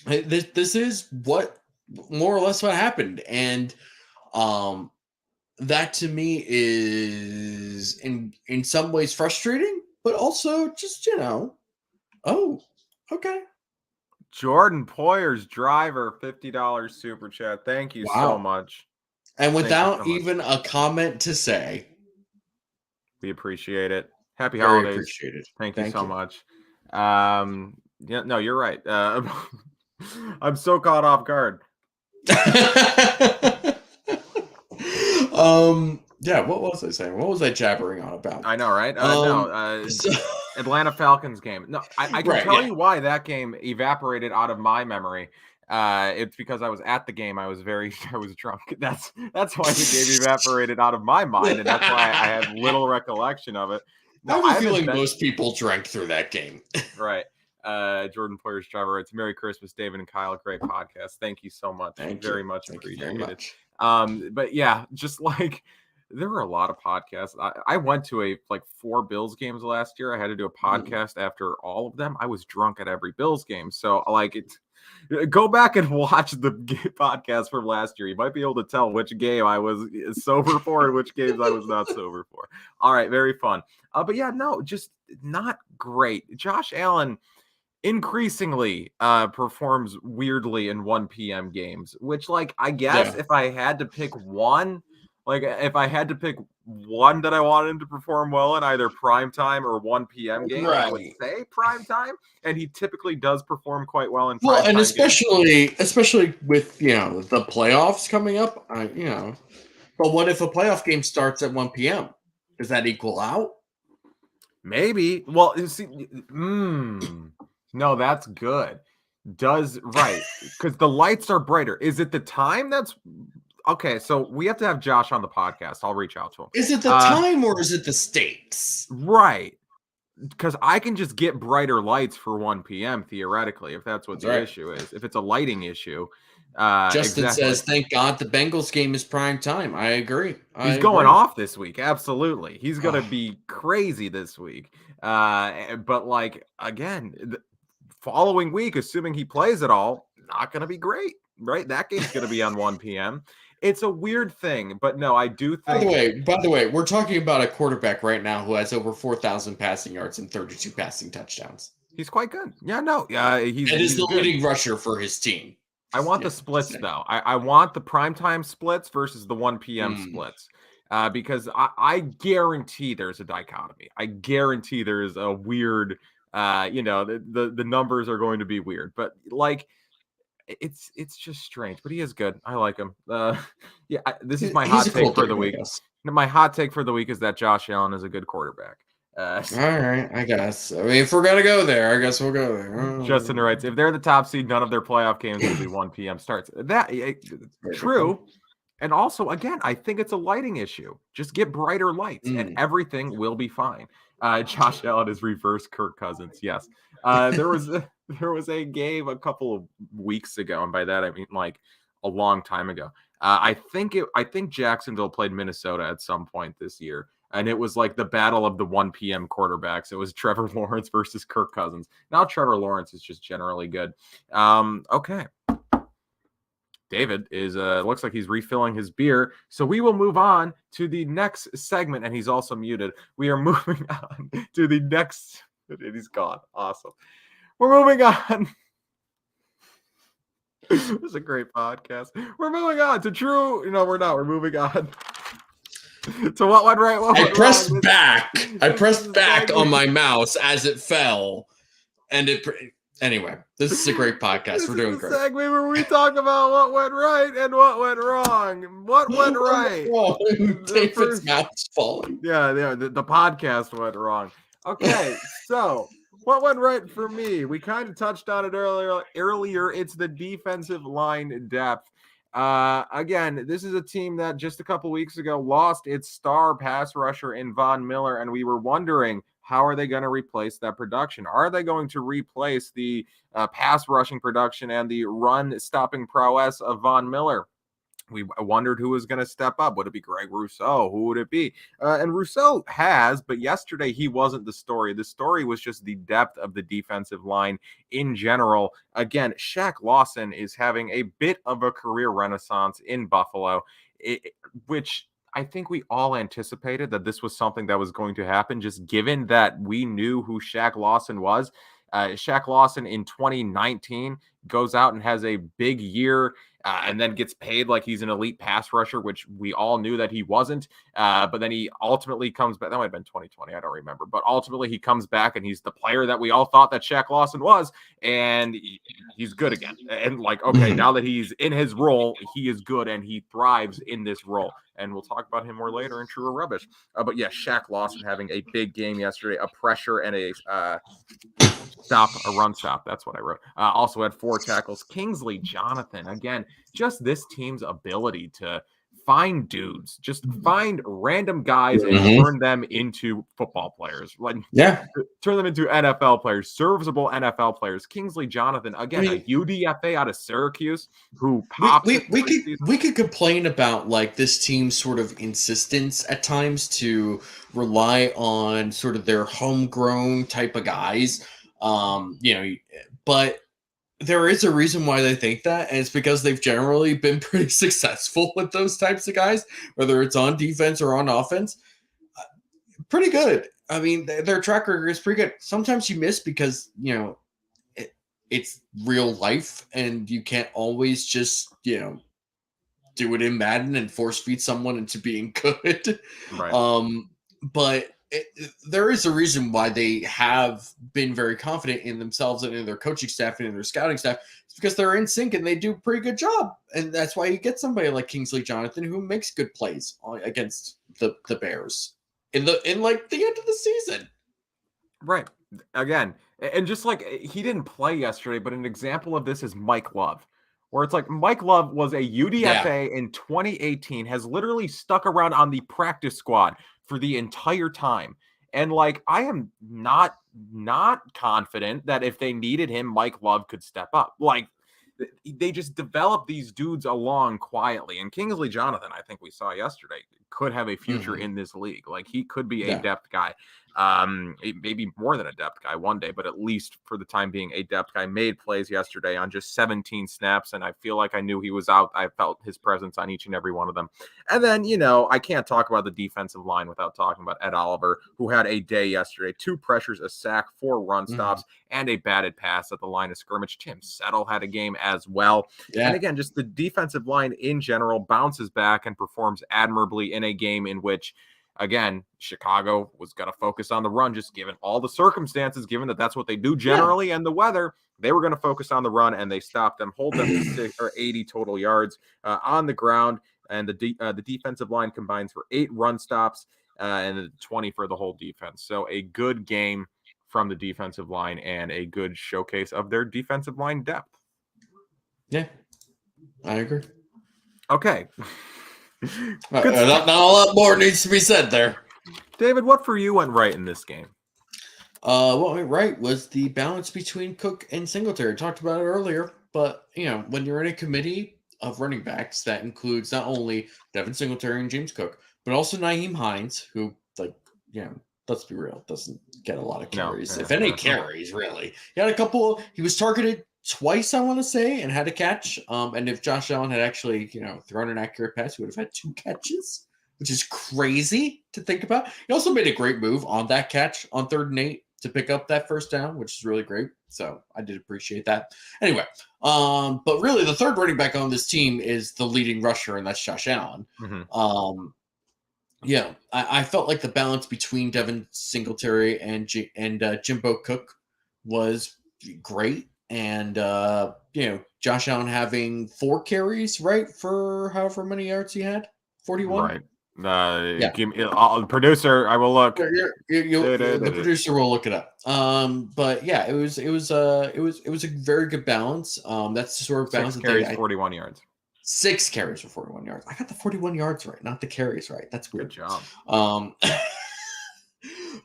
This is what more or less what happened, and that to me is in some ways frustrating, but also just oh, okay. Jordan Poyer's driver, $50 super chat. Thank you so much. And without even a comment to say, we appreciate it. Happy holidays. Appreciate it. Thank you so much. No, you're right. I'm so caught off guard. What was I saying? What was I jabbering on about? I know, right? Atlanta Falcons game. No, I can tell you why that game evaporated out of my memory. It's because I was at the game. I was drunk. That's why the game evaporated out of my mind, and that's why I have little recollection of it. No, I have a feeling most people drank through that game. Right. Jordan Poyer's driver. It's Merry Christmas, David and Kyle. Great podcast. Thank you so much. Very much appreciated. But yeah, just there were a lot of podcasts. I went to 4 Bills games last year. I had to do a podcast after all of them. I was drunk at every Bills game. So go back and watch the podcast from last year. You might be able to tell which game I was sober for and which games I was not sober for. All right. Very fun. But yeah, no, just not great. Josh Allen increasingly performs weirdly in 1 p.m. games, which I guess if I had to pick one, if I had to pick one that I wanted him to perform well in either prime time or 1 p.m. game, I would say prime time. And he typically does perform quite well in prime time. And especially with the playoffs coming up, But what if a playoff game starts at 1 p.m.? Does that equal out? Maybe. Well, see, no, that's good. Because the lights are brighter. Is it the time that's okay? So we have to have Josh on the podcast. I'll reach out to him. Is it the time or is it the stakes? Right. because I can just get brighter lights for 1 p.m. theoretically, if that's what That's the right. issue is. If it's a lighting issue, Justin exactly. says, "Thank God the Bengals game is prime time." I agree. He's going off this week. Absolutely, he's gonna be crazy this week. But like again, the following week, assuming he plays it all, not gonna be great, right? That game's gonna be on 1 p.m. It's a weird thing, but no, I do think. By the way, we're talking about a quarterback right now who has over 4,000 passing yards and 32 passing touchdowns. He's quite good. Yeah, no, He's he's the good. leading rusher for his team. I want the splits though. I want the primetime splits versus the 1 p.m. splits. Because I guarantee there's a dichotomy. I guarantee there's a weird the numbers are going to be weird. But like it's just strange. But he is good. I like him. This is my hot take for the week. My hot take for the week is that Josh Allen is a good quarterback. All right, I guess. I mean, if we're gonna go there, I guess we'll go there. Justin writes, if they're the top seed, none of their playoff games will be 1 p.m. starts. True. And also, again, I think it's a lighting issue. Just get brighter lights, and everything will be fine. Josh Allen is reverse Kirk Cousins. Yes, there was a game a couple of weeks ago, and by that I mean like a long time ago. I think Jacksonville played Minnesota at some point this year. And it was like the battle of the 1 p.m. quarterbacks. It was Trevor Lawrence versus Kirk Cousins. Now Trevor Lawrence is just generally good. Okay. David is looks like he's refilling his beer. So we will move on to the next segment. And he's also muted. We are moving on to the next. He's gone. Awesome. We're moving on. This is a great podcast. We're moving on to true. No, we're not. We're moving on. So what went right? I pressed back on my mouse as it fell, and anyway. This is a great podcast. We're doing great. Segment where we talk about what went right and what went wrong. What went right? David's mouth's falling. Yeah. The podcast went wrong. Okay, so what went right for me? We kind of touched on it earlier. It's the defensive line depth. Again, this is a team that just a couple weeks ago lost its star pass rusher in Von Miller, and we were wondering, how are they going to replace that production? Are they going to replace the pass rushing production and the run stopping prowess of Von Miller? We wondered who was going to step up. Would it be Greg Rousseau? Who would it be? And Rousseau has, but yesterday he wasn't the story. The story was just the depth of the defensive line in general. Again, Shaq Lawson is having a bit of a career renaissance in Buffalo, which I think we all anticipated that this was something that was going to happen, just given that we knew who Shaq Lawson was. Shaq Lawson in 2019 goes out and has a big year and then gets paid like he's an elite pass rusher, which we all knew that he wasn't. But then he ultimately comes back. That might have been 2020. I don't remember. But ultimately he comes back and he's the player that we all thought that Shaq Lawson was. And he's good again. And like, okay, now that he's in his role, he is good and he thrives in this role. And we'll talk about him more later in True or Rubbish. But yeah, Shaq Lawson having a big game yesterday, a pressure and a run stop. That's what I wrote. Also had 4 tackles. Kingsley Jonathan, again, just this team's ability to find dudes, just find random guys and turn them into football players. Like, turn them into NFL players, serviceable NFL players. Kingsley Jonathan, again, a UDFA out of Syracuse who popped. We could complain about like this team's sort of insistence at times to rely on sort of their homegrown type of guys. But there is a reason why they think that, and it's because they've generally been pretty successful with those types of guys, whether it's on defense or on offense. Pretty good. I mean, their track record is pretty good. Sometimes you miss because, it's real life, and you can't always just, do it in Madden and force feed someone into being good. Right. But there is a reason why they have been very confident in themselves and in their coaching staff and in their scouting staff. It's because they're in sync and they do a pretty good job. And that's why you get somebody like Kingsley Jonathan who makes good plays against the Bears in like the end of the season. Right. Again, and just like he didn't play yesterday, but an example of this is Mike Love, where it's like Mike Love was a UDFA in 2018, has literally stuck around on the practice squad for the entire time. And like, I am not confident that if they needed him, Mike Love could step up. Like, they just develop these dudes along quietly. And Kingsley Jonathan, I think we saw yesterday, could have a future in this league. Like, he could be a depth guy. Maybe more than a depth guy one day, but at least for the time being, a depth guy. Made plays yesterday on just 17 snaps, and I feel like I knew he was out. I felt his presence on each and every one of them. And then, I can't talk about the defensive line without talking about Ed Oliver, who had a day yesterday. 2 pressures, a sack, 4 run stops, and a batted pass at the line of scrimmage. Tim Settle had a game as well. Yeah. And again, just the defensive line in general bounces back and performs admirably in a game in which, again, Chicago was going to focus on the run, just given all the circumstances, given that that's what they do generally, and the weather. They were going to focus on the run, and they stopped them, hold them to 80 total yards on the ground. And the defensive line combines for 8 run stops and 20 for the whole defense. So a good game from the defensive line and a good showcase of their defensive line depth. Yeah, I agree. Okay. Not a lot more needs to be said there. David, what for you went right in this game? What went right was the balance between Cook and Singletary. Talked about it earlier, but when you're in a committee of running backs that includes not only Devin Singletary and James Cook, but also Nyheim Hines, who, let's be real, doesn't get a lot of carries, if any carries, really. He had a couple. He was targeted twice, I want to say, and had a catch. And if Josh Allen had actually, thrown an accurate pass, he would have had 2 catches, which is crazy to think about. He also made a great move on that catch on 3rd and 8 to pick up that first down, which is really great. So I did appreciate that. Anyway, but really the third running back on this team is the leading rusher, and that's Josh Allen. I felt like the balance between Devin Singletary and Jimbo Cook was great. And, Josh Allen having 4 carries, right, for however many yards he had? 41? Right. Give me, producer, I will look. The producer will look it up. But yeah, it was a very good balance. That's the sort of balance. 6 carries, 41 yards. 6 carries for 41 yards. I got the 41 yards right, not the carries right. That's weird. Good job.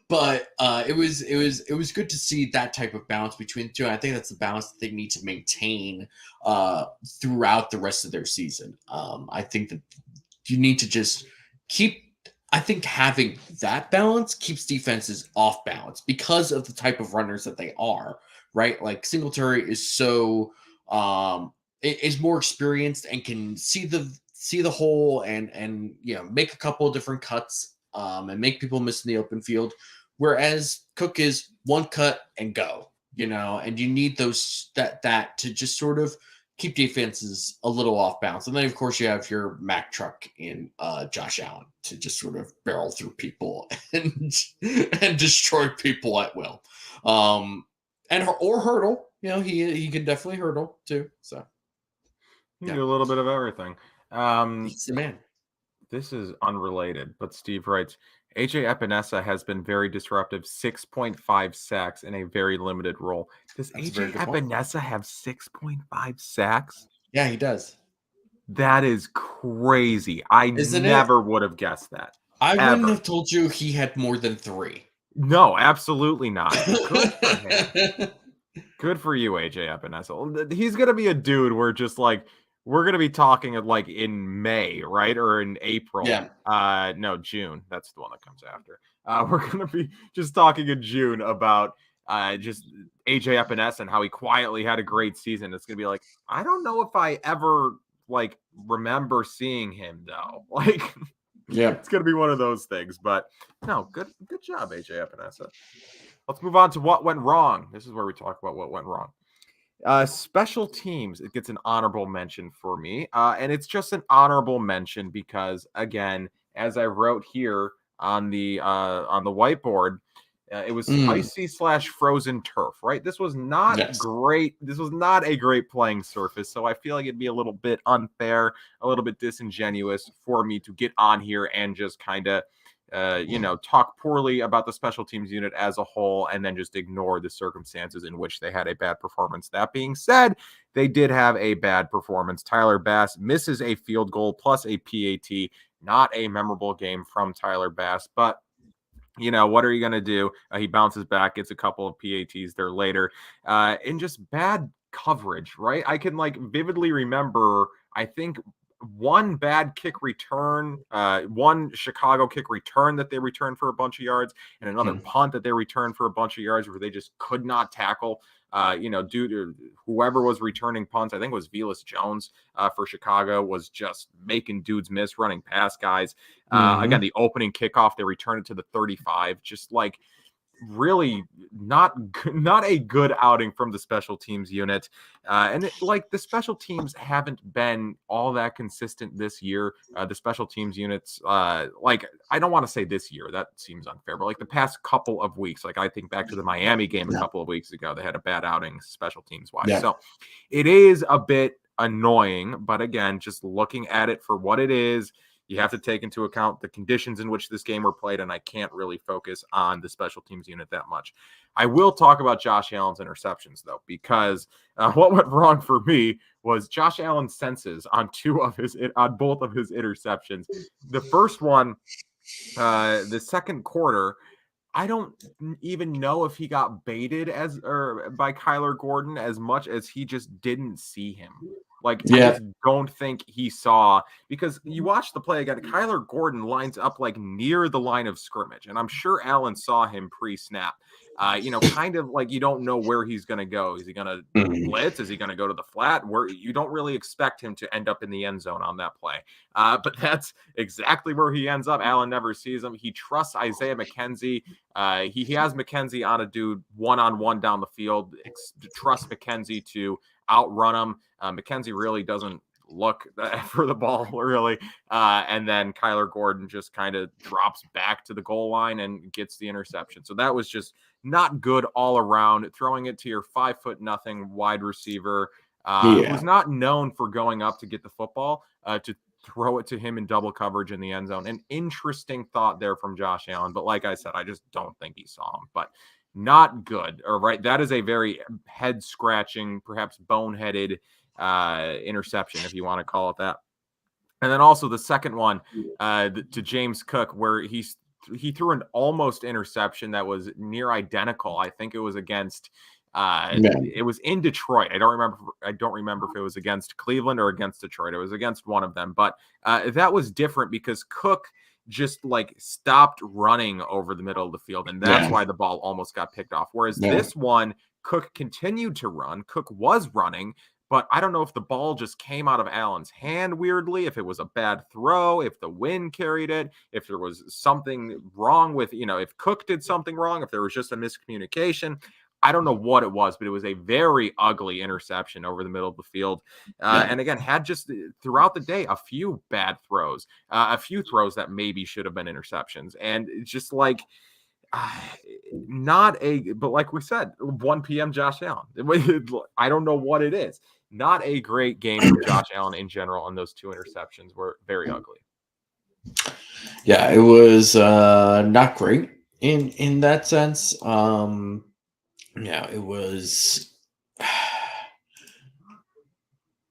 But it was good to see that type of balance between the two. And I think that's the balance that they need to maintain throughout the rest of their season. I think that you need to just I think having that balance keeps defenses off balance because of the type of runners that they are, right? Like Singletary is so is more experienced and can see the hole and make a couple of different cuts and make people miss in the open field. Whereas Cook is 1 cut and go, and you need that to just sort of keep defenses a little off balance. And then, of course, you have your Mack truck in Josh Allen to just sort of barrel through people and destroy people at will. Or hurdle. He can definitely hurdle too. So you do a little bit of everything. He's the man. This is unrelated, but Steve writes, AJ Epinesa has been very disruptive, 6.5 sacks in a very limited role. Does AJ Epinesa have 6.5 sacks? Yeah, he does. That is crazy. I never would have guessed that. I wouldn't have told you he had more than 3. No, absolutely not. Good for him. Good for you, AJ Epinesa. He's going to be a dude where just we're going to be talking in May, right? Or in April. Yeah. No, June. That's the one that comes after. We're going to be just talking in June about just AJ Epinesa and how he quietly had a great season. It's going to be I don't know if I ever remember seeing him though. Yeah, it's going to be one of those things, but no, good job, AJ Epinesa. Let's move on to what went wrong. This is where we talk about what went wrong. Special teams, it gets an honorable mention for me. And it's just an honorable mention because, again, as I wrote here on the whiteboard, it was icy/frozen turf, right? This was not great. This was not a great playing surface. So I feel like it'd be a little bit unfair, a little bit disingenuous for me to get on here and just kind of talk poorly about the special teams unit as a whole and then just ignore the circumstances in which they had a bad performance. That being said, they did have a bad performance. Tyler Bass misses a field goal plus a PAT. Not a memorable game from Tyler Bass, but what are you going to do? He bounces back, gets a couple of PATs there later, and just bad coverage, right? I can vividly remember, I think, one bad kick return, one Chicago kick return that they returned for a bunch of yards, and another punt that they returned for a bunch of yards where they just could not tackle. Due to whoever was returning punts, I think it was Velas Jones for Chicago, was just making dudes miss, running past guys. Again, the opening kickoff, they returned it to the 35, just really not a good outing from the special teams unit. The special teams haven't been all that consistent this year. The special teams units, I don't want to say this year, that seems unfair, but the past couple of weeks, I think back to the Miami game a couple of weeks ago, they had a bad outing special teams wise. Yeah. So it is a bit annoying, but again, just looking at it for what it is, you have to take into account the conditions in which this game were played, and I can't really focus on the special teams unit that much. I will talk about Josh Allen's interceptions, though, because what went wrong for me was Josh Allen's senses on both of his interceptions. The first one, the second quarter, I don't even know if he got baited by Kyler Gordon as much as he just didn't see him. I just don't think he saw, because you watch the play again, Kyler Gordon lines up near the line of scrimmage, and I'm sure Allen saw him pre-snap. Kind of you don't know where he's going to go. Is he going to blitz? Is he going to go to the flat? Where you don't really expect him to end up in the end zone on that play. But that's exactly where he ends up. Allen never sees him. He trusts Isaiah McKenzie. He has McKenzie on a dude one-on-one down the field. Trusts McKenzie to outrun him. McKenzie really doesn't look for the ball, really. And then Kyler Gordon just kind of drops back to the goal line and gets the interception. So that was just not good all around. Throwing it to your 5'0" wide receiver, who's not known for going up to get the football, to throw it to him in double coverage in the end zone. An interesting thought there from Josh Allen. But like I said, I just don't think he saw him. But not good. All right. That is a very head scratching, perhaps boneheaded interception, if you want to call it that. And then also the second one to James Cook, where he threw an almost interception that was near identical. I think it was against it was in Detroit. I don't remember if it was against Cleveland or against Detroit. It was against one of them, but that was different because Cook just stopped running over the middle of the field, and that's why the ball almost got picked off. Whereas this one, Cook continued to run. Cook was running, but I don't know if the ball just came out of Allen's hand weirdly, if it was a bad throw, if the wind carried it, if there was something wrong with, if Cook did something wrong, if there was just a miscommunication. I don't know what it was, but it was a very ugly interception over the middle of the field. And again, had just throughout the day a few bad throws, a few throws that maybe should have been interceptions. And just but like we said, 1 p.m. Josh Allen. I don't know what it is. Not a great game for Josh Allen in general, and those 2 interceptions were very ugly. Yeah, it was not great in that sense. Yeah, it was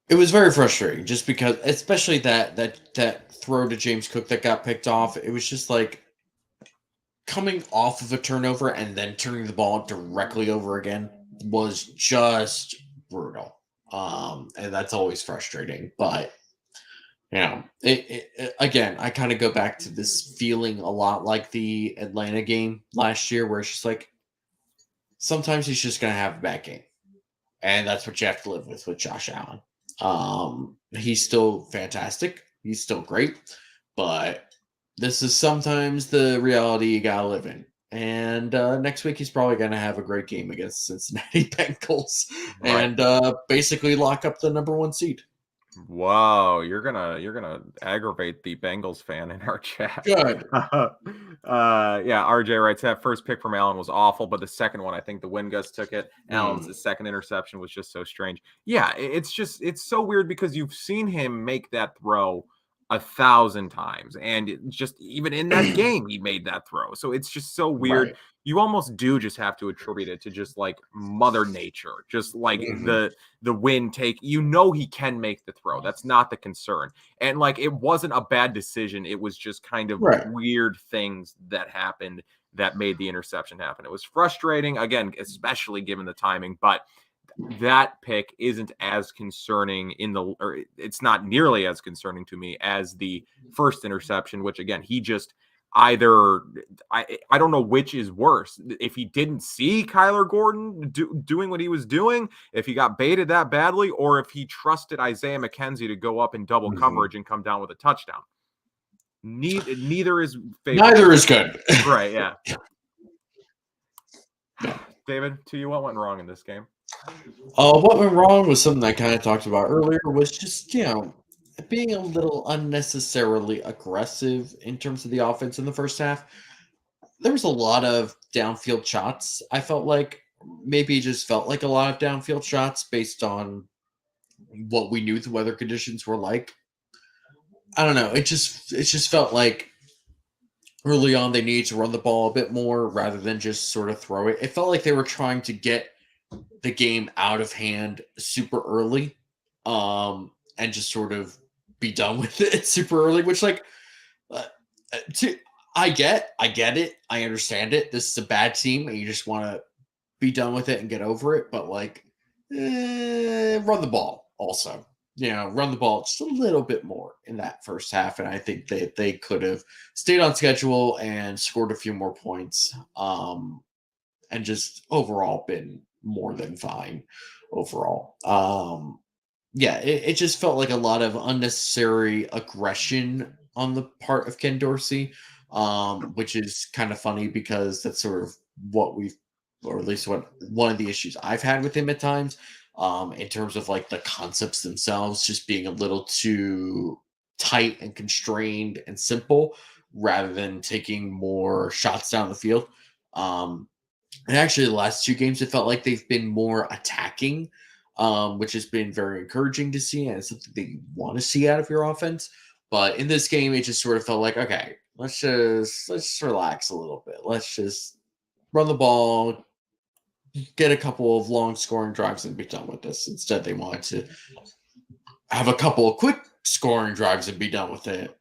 very frustrating just because, especially that throw to James Cook that got picked off. It was just coming off of a turnover and then turning the ball directly over again was just brutal. And that's always frustrating, but it again, I kind of go back to this feeling a lot like the Atlanta game last year, where it's just sometimes he's just going to have a bad game. And that's what you have to live with Josh Allen. He's still fantastic. He's still great. But this is sometimes the reality you got to live in. And next week, he's probably going to have a great game against Cincinnati Bengals. Right. And basically lock up the number 1 seed. Wow, you're gonna aggravate the Bengals fan in our chat. Good. RJ writes that first pick from Allen was awful, but the second one, I think the Wingust took it. Allen's second interception was just so strange. Yeah, it's so weird because you've seen him make that throw 1,000 times, and just even in that game he made that throw. So it's just so weird. Right. You almost do just have to attribute it to just Mother Nature, just the wind take. He can make the throw. That's not the concern. And it wasn't a bad decision. It was just kind of weird things that happened that made the interception happen. It was frustrating, again, especially given the timing, but that pick isn't as concerning or it's not nearly as concerning to me as the first interception, which again, he just either I don't know which is worse. If he didn't see Kyler Gordon doing what he was doing, if he got baited that badly, or if he trusted Isaiah McKenzie to go up in double coverage and come down with a touchdown. Neither is favorable. Neither is good. Right, yeah. David, to you, what went wrong in this game? What went wrong was something I kind of talked about earlier, was just, being a little unnecessarily aggressive in terms of the offense in the first half. There was a lot of downfield shots. I felt like maybe it just felt like a lot of downfield shots based on what we knew the weather conditions were like. I don't know. It just felt like early on they needed to run the ball a bit more rather than just sort of throw it. It felt like they were trying to get the game out of hand super early, and just sort of be done with it super early, which I get it. I understand it. This is a bad team and you just want to be done with it and get over it. But run the ball also, run the ball just a little bit more in that first half. And I think they could have stayed on schedule and scored a few more points, and just overall been more than fine overall. It just felt like a lot of unnecessary aggression on the part of Ken Dorsey, which is kind of funny because that's sort of what or at least what one of the issues I've had with him at times, in terms of like the concepts themselves just being a little too tight and constrained and simple rather than taking more shots down the field. And actually, the last two games, it felt like they've been more attacking, which has been very encouraging to see, and it's something that you want to see out of your offense. But in this game, it just sort of felt like, okay, let's just relax a little bit. Let's just run the ball, get a couple of long scoring drives, and be done with this. Instead, they wanted to have a couple of quick scoring drives and be done with it.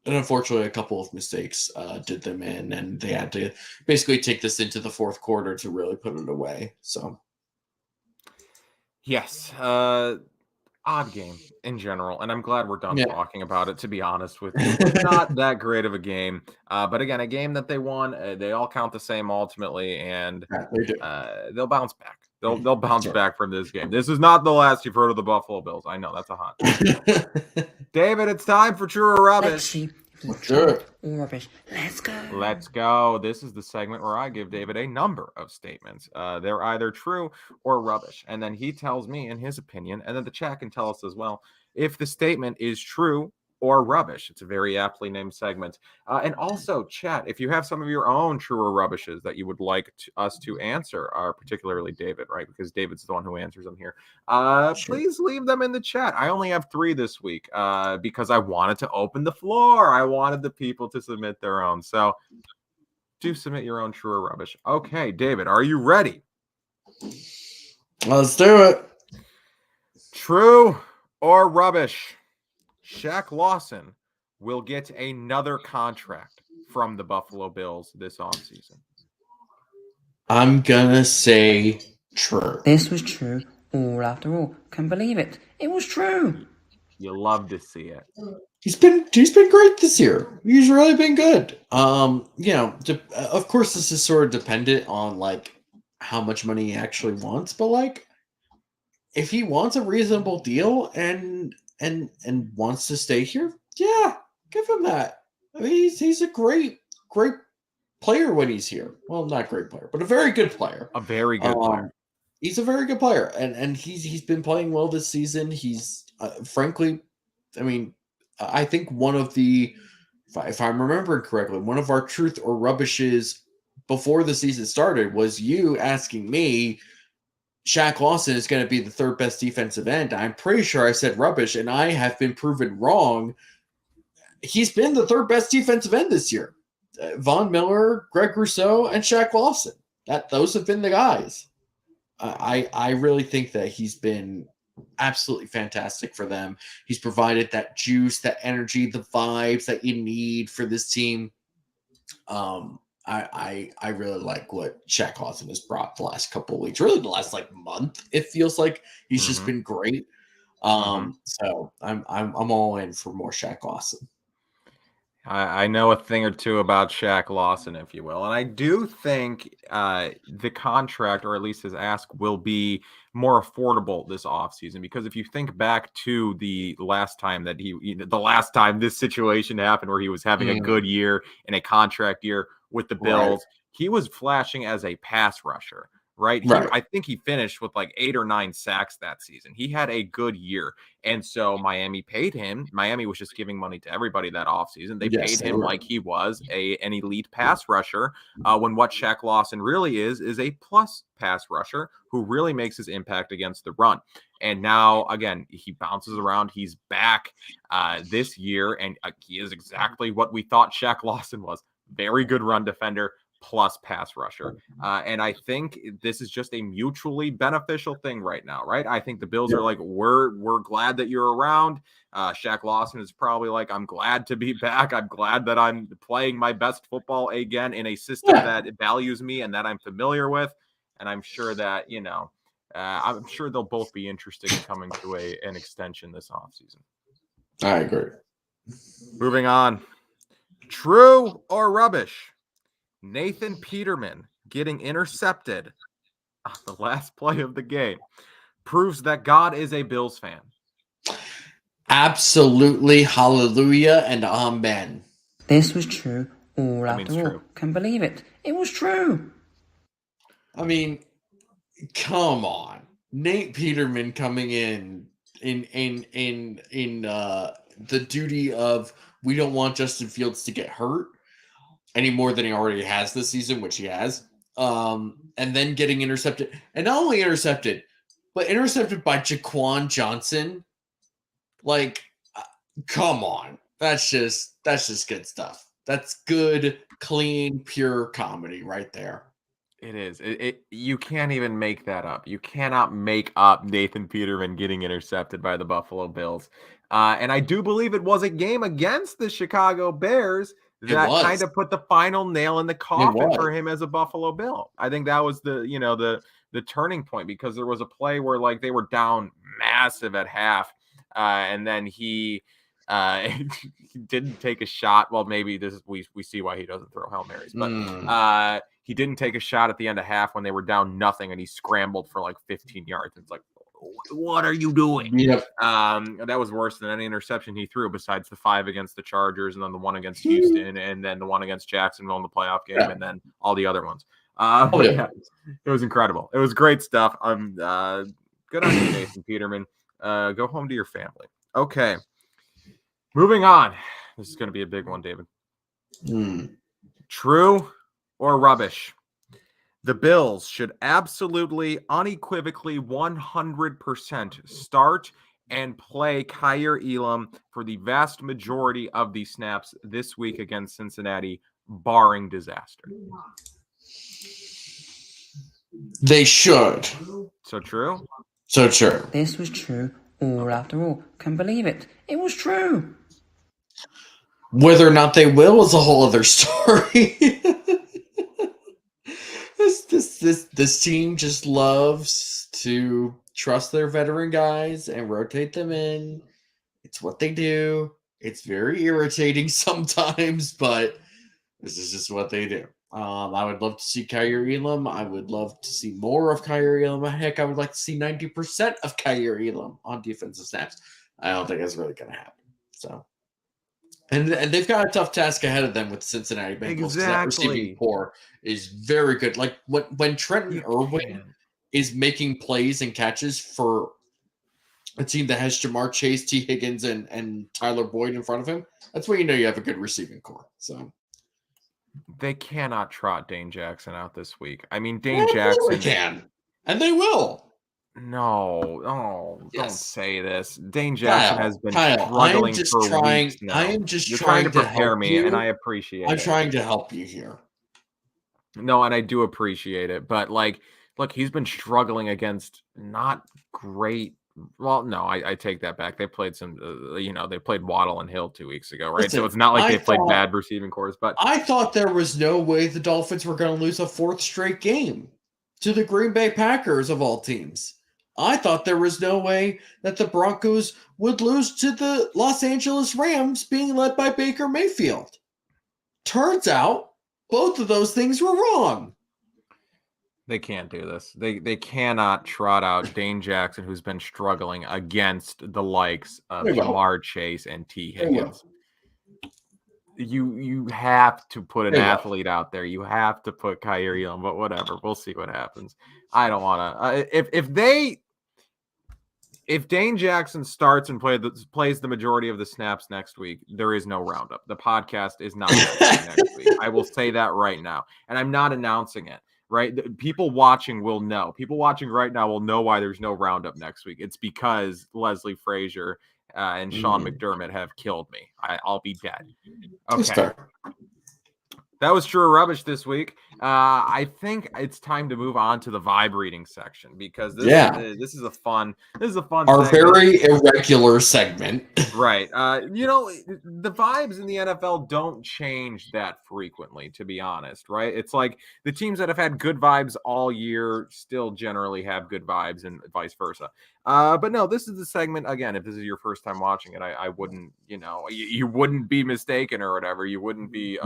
And unfortunately, a couple of mistakes did them in, and they had to basically take this into the fourth quarter to really put it away. So, yes, odd game in general, and I'm glad we're done talking about it, to be honest with you. Not that great of a game, but again, a game that they won. They all count the same ultimately, and they'll bounce back. They'll bounce back from this game. This is not the last you've heard of the Buffalo Bills. I know that's a hot take. David, it's time for True or Rubbish. Let's see if it's true or rubbish. Let's go. Let's go. This is the segment where I give David a number of statements. They're either true or rubbish. And then he tells me in his opinion, and then the chat can tell us as well, if the statement is true or rubbish. It's a very aptly named segment. And also, chat, if you have some of your own true or rubbishes that you would like us to answer, particularly David, right? Because David's the one who answers them here. Please leave them in the chat. I only have 3 this week because I wanted to open the floor. I wanted the people to submit their own. So do submit your own true or rubbish. Okay, David, are you ready? Let's do it. True or rubbish? Shaq Lawson will get another contract from the Buffalo Bills this offseason. I'm gonna say true. This was true all after all. Can't believe it. It was true. You love to see it. He's been great this year. He's really been good. Of course this is sort of dependent on like how much money he actually wants, but like if he wants a reasonable deal and wants to stay here, yeah, give him that. I mean, he's a great player when he's here. Well, not great player, but a very good player. A very good player. He's a very good player, and he's been playing well this season. He's frankly, I mean, I think one of the, if I'm remembering correctly, one of our truth or rubbishes before the season started was you asking me, Shaq Lawson is going to be the 3rd best defensive end. I'm pretty sure I said rubbish, and I have been proven wrong. He's been the 3rd best defensive end this year. Von Miller, Greg Rousseau, and Shaq Lawson. Those have been the guys. I really think that he's been absolutely fantastic for them. He's provided that juice, that energy, the vibes that you need for this team. I really like what Shaq Lawson has brought the last couple of weeks. Really, the last like month, it feels like he's just been great. So I'm all in for more Shaq Lawson. I know a thing or two about Shaq Lawson, if you will. And I do think the contract, or at least his ask, will be more affordable this offseason. Because if you think back to the last time this situation happened where he was having a good year in a contract year with the Bills, he was flashing as a pass rusher. Right. I think he finished with like 8 or 9 sacks that season. He had a good year. And so Miami paid him. Miami was just giving money to everybody that offseason. They paid him like he was an elite pass rusher, when what Shaq Lawson really is a plus pass rusher who really makes his impact against the run. And now, again, he bounces around. He's back this year, and he is exactly what we thought Shaq Lawson was. Very good run defender plus pass rusher. And I think this is just a mutually beneficial thing right now, right? I think the Bills are like, we're glad that you're around. Shaq Lawson is probably like, I'm glad to be back. I'm glad that I'm playing my best football again in a system that values me and that I'm familiar with. And I'm sure that, I'm sure they'll both be interested in coming to an extension this offseason. I agree. Moving on. True or rubbish? Nathan Peterman getting intercepted on the last play of the game proves that God is a Bills fan. Absolutely. Hallelujah and amen. This was true all after all. Can believe it. It was true. I mean, come on. Nate Peterman coming in the duty of, we don't want Justin Fields to get hurt any more than he already has this season, which he has. And then getting intercepted. And not only intercepted, but intercepted by Jaquan Johnson. Like, come on. That's just good stuff. That's good, clean, pure comedy right there. It is. You can't even make that up. You cannot make up Nathan Peterman getting intercepted by the Buffalo Bills. And I do believe it was a game against the Chicago Bears that kind of put the final nail in the coffin for him as a Buffalo Bill. I think that was the turning point, because there was a play where like they were down massive at half, and then he didn't take a shot. Well, maybe we see why he doesn't throw Hail Marys, but he didn't take a shot at the end of half when they were down nothing, and he scrambled for like 15 yards. It's like, what are you doing? Yep. That was worse than any interception he threw, besides the 5 against the Chargers, and then the 1 against Houston, and then the 1 against Jacksonville in the playoff game, and then all the other ones. It was incredible. It was great stuff. Good on you, Nathan Peterman. Go home to your family. Okay. Moving on. This is going to be a big one, David. True or rubbish? The Bills should absolutely, unequivocally, 100% start and play Kaiir Elam for the vast majority of the snaps this week against Cincinnati, barring disaster. They should. So true? So true. This was true all after all. Can believe it. It was true. Whether or not they will is a whole other story. This team just loves to trust their veteran guys and rotate them in. It's what they do. It's very irritating sometimes, but this is just what they do. I would love to see Kaiir Elam. I would love to see more of Kaiir Elam. Heck, I would like to see 90% of Kaiir Elam on defensive snaps. I don't think that's really going to happen. So, and they've got a tough task ahead of them with Cincinnati Bengals. Exactly. That receiving core is very good. Like when Trenton Irwin is making plays and catches for a team that has Jamar Chase, T. Higgins, and Tyler Boyd in front of him, that's when you know you have a good receiving core. So they cannot trot Dane Jackson out this week. I mean, Dane Jackson can, and they will. No, Yes. Don't say this. Dane Jackson has been struggling for weeks now. I am just You're trying to prepare me, and I appreciate it. I'm trying to help you here. No, and I do appreciate it. But, like, look, he's been struggling against not great Well, no, I take that back. They played some, they played Waddle and Hill 2 weeks ago, right? Listen, so it's not like I they played thought- bad receiving cores, but I thought there was no way the Dolphins were going to lose a fourth straight game to the Green Bay Packers of all teams. I thought there was no way that the Broncos would lose to the Los Angeles Rams being led by Baker Mayfield. Turns out both of those things were wrong. they can't do this. They cannot trot out Dane Jackson, who's been struggling against the likes of They will. Jamar Chase and T. They will. Higgins. You have to put an They will. athlete out there. You have to put Kyrie on, but whatever. We'll see what happens. I don't want to. If Dane Jackson starts and plays the majority of the snaps next week, there is no roundup. The podcast is not next week. I will say that right now, and I'm not announcing it. Right? People watching will know. People watching right now will know why there's no roundup next week. It's because Leslie Frazier and Sean McDermott have killed me. I'll be dead. Okay. That was true or rubbish this week. I think it's time to move on to the vibe reading section because this is a fun Our segment. very irregular segment. Right. The vibes in the NFL don't change that frequently, to be honest, right? It's like the teams that have had good vibes all year still generally have good vibes and vice versa. But no, this is the segment, again, if this is your first time watching it, I wouldn't, you wouldn't be mistaken or whatever. You wouldn't be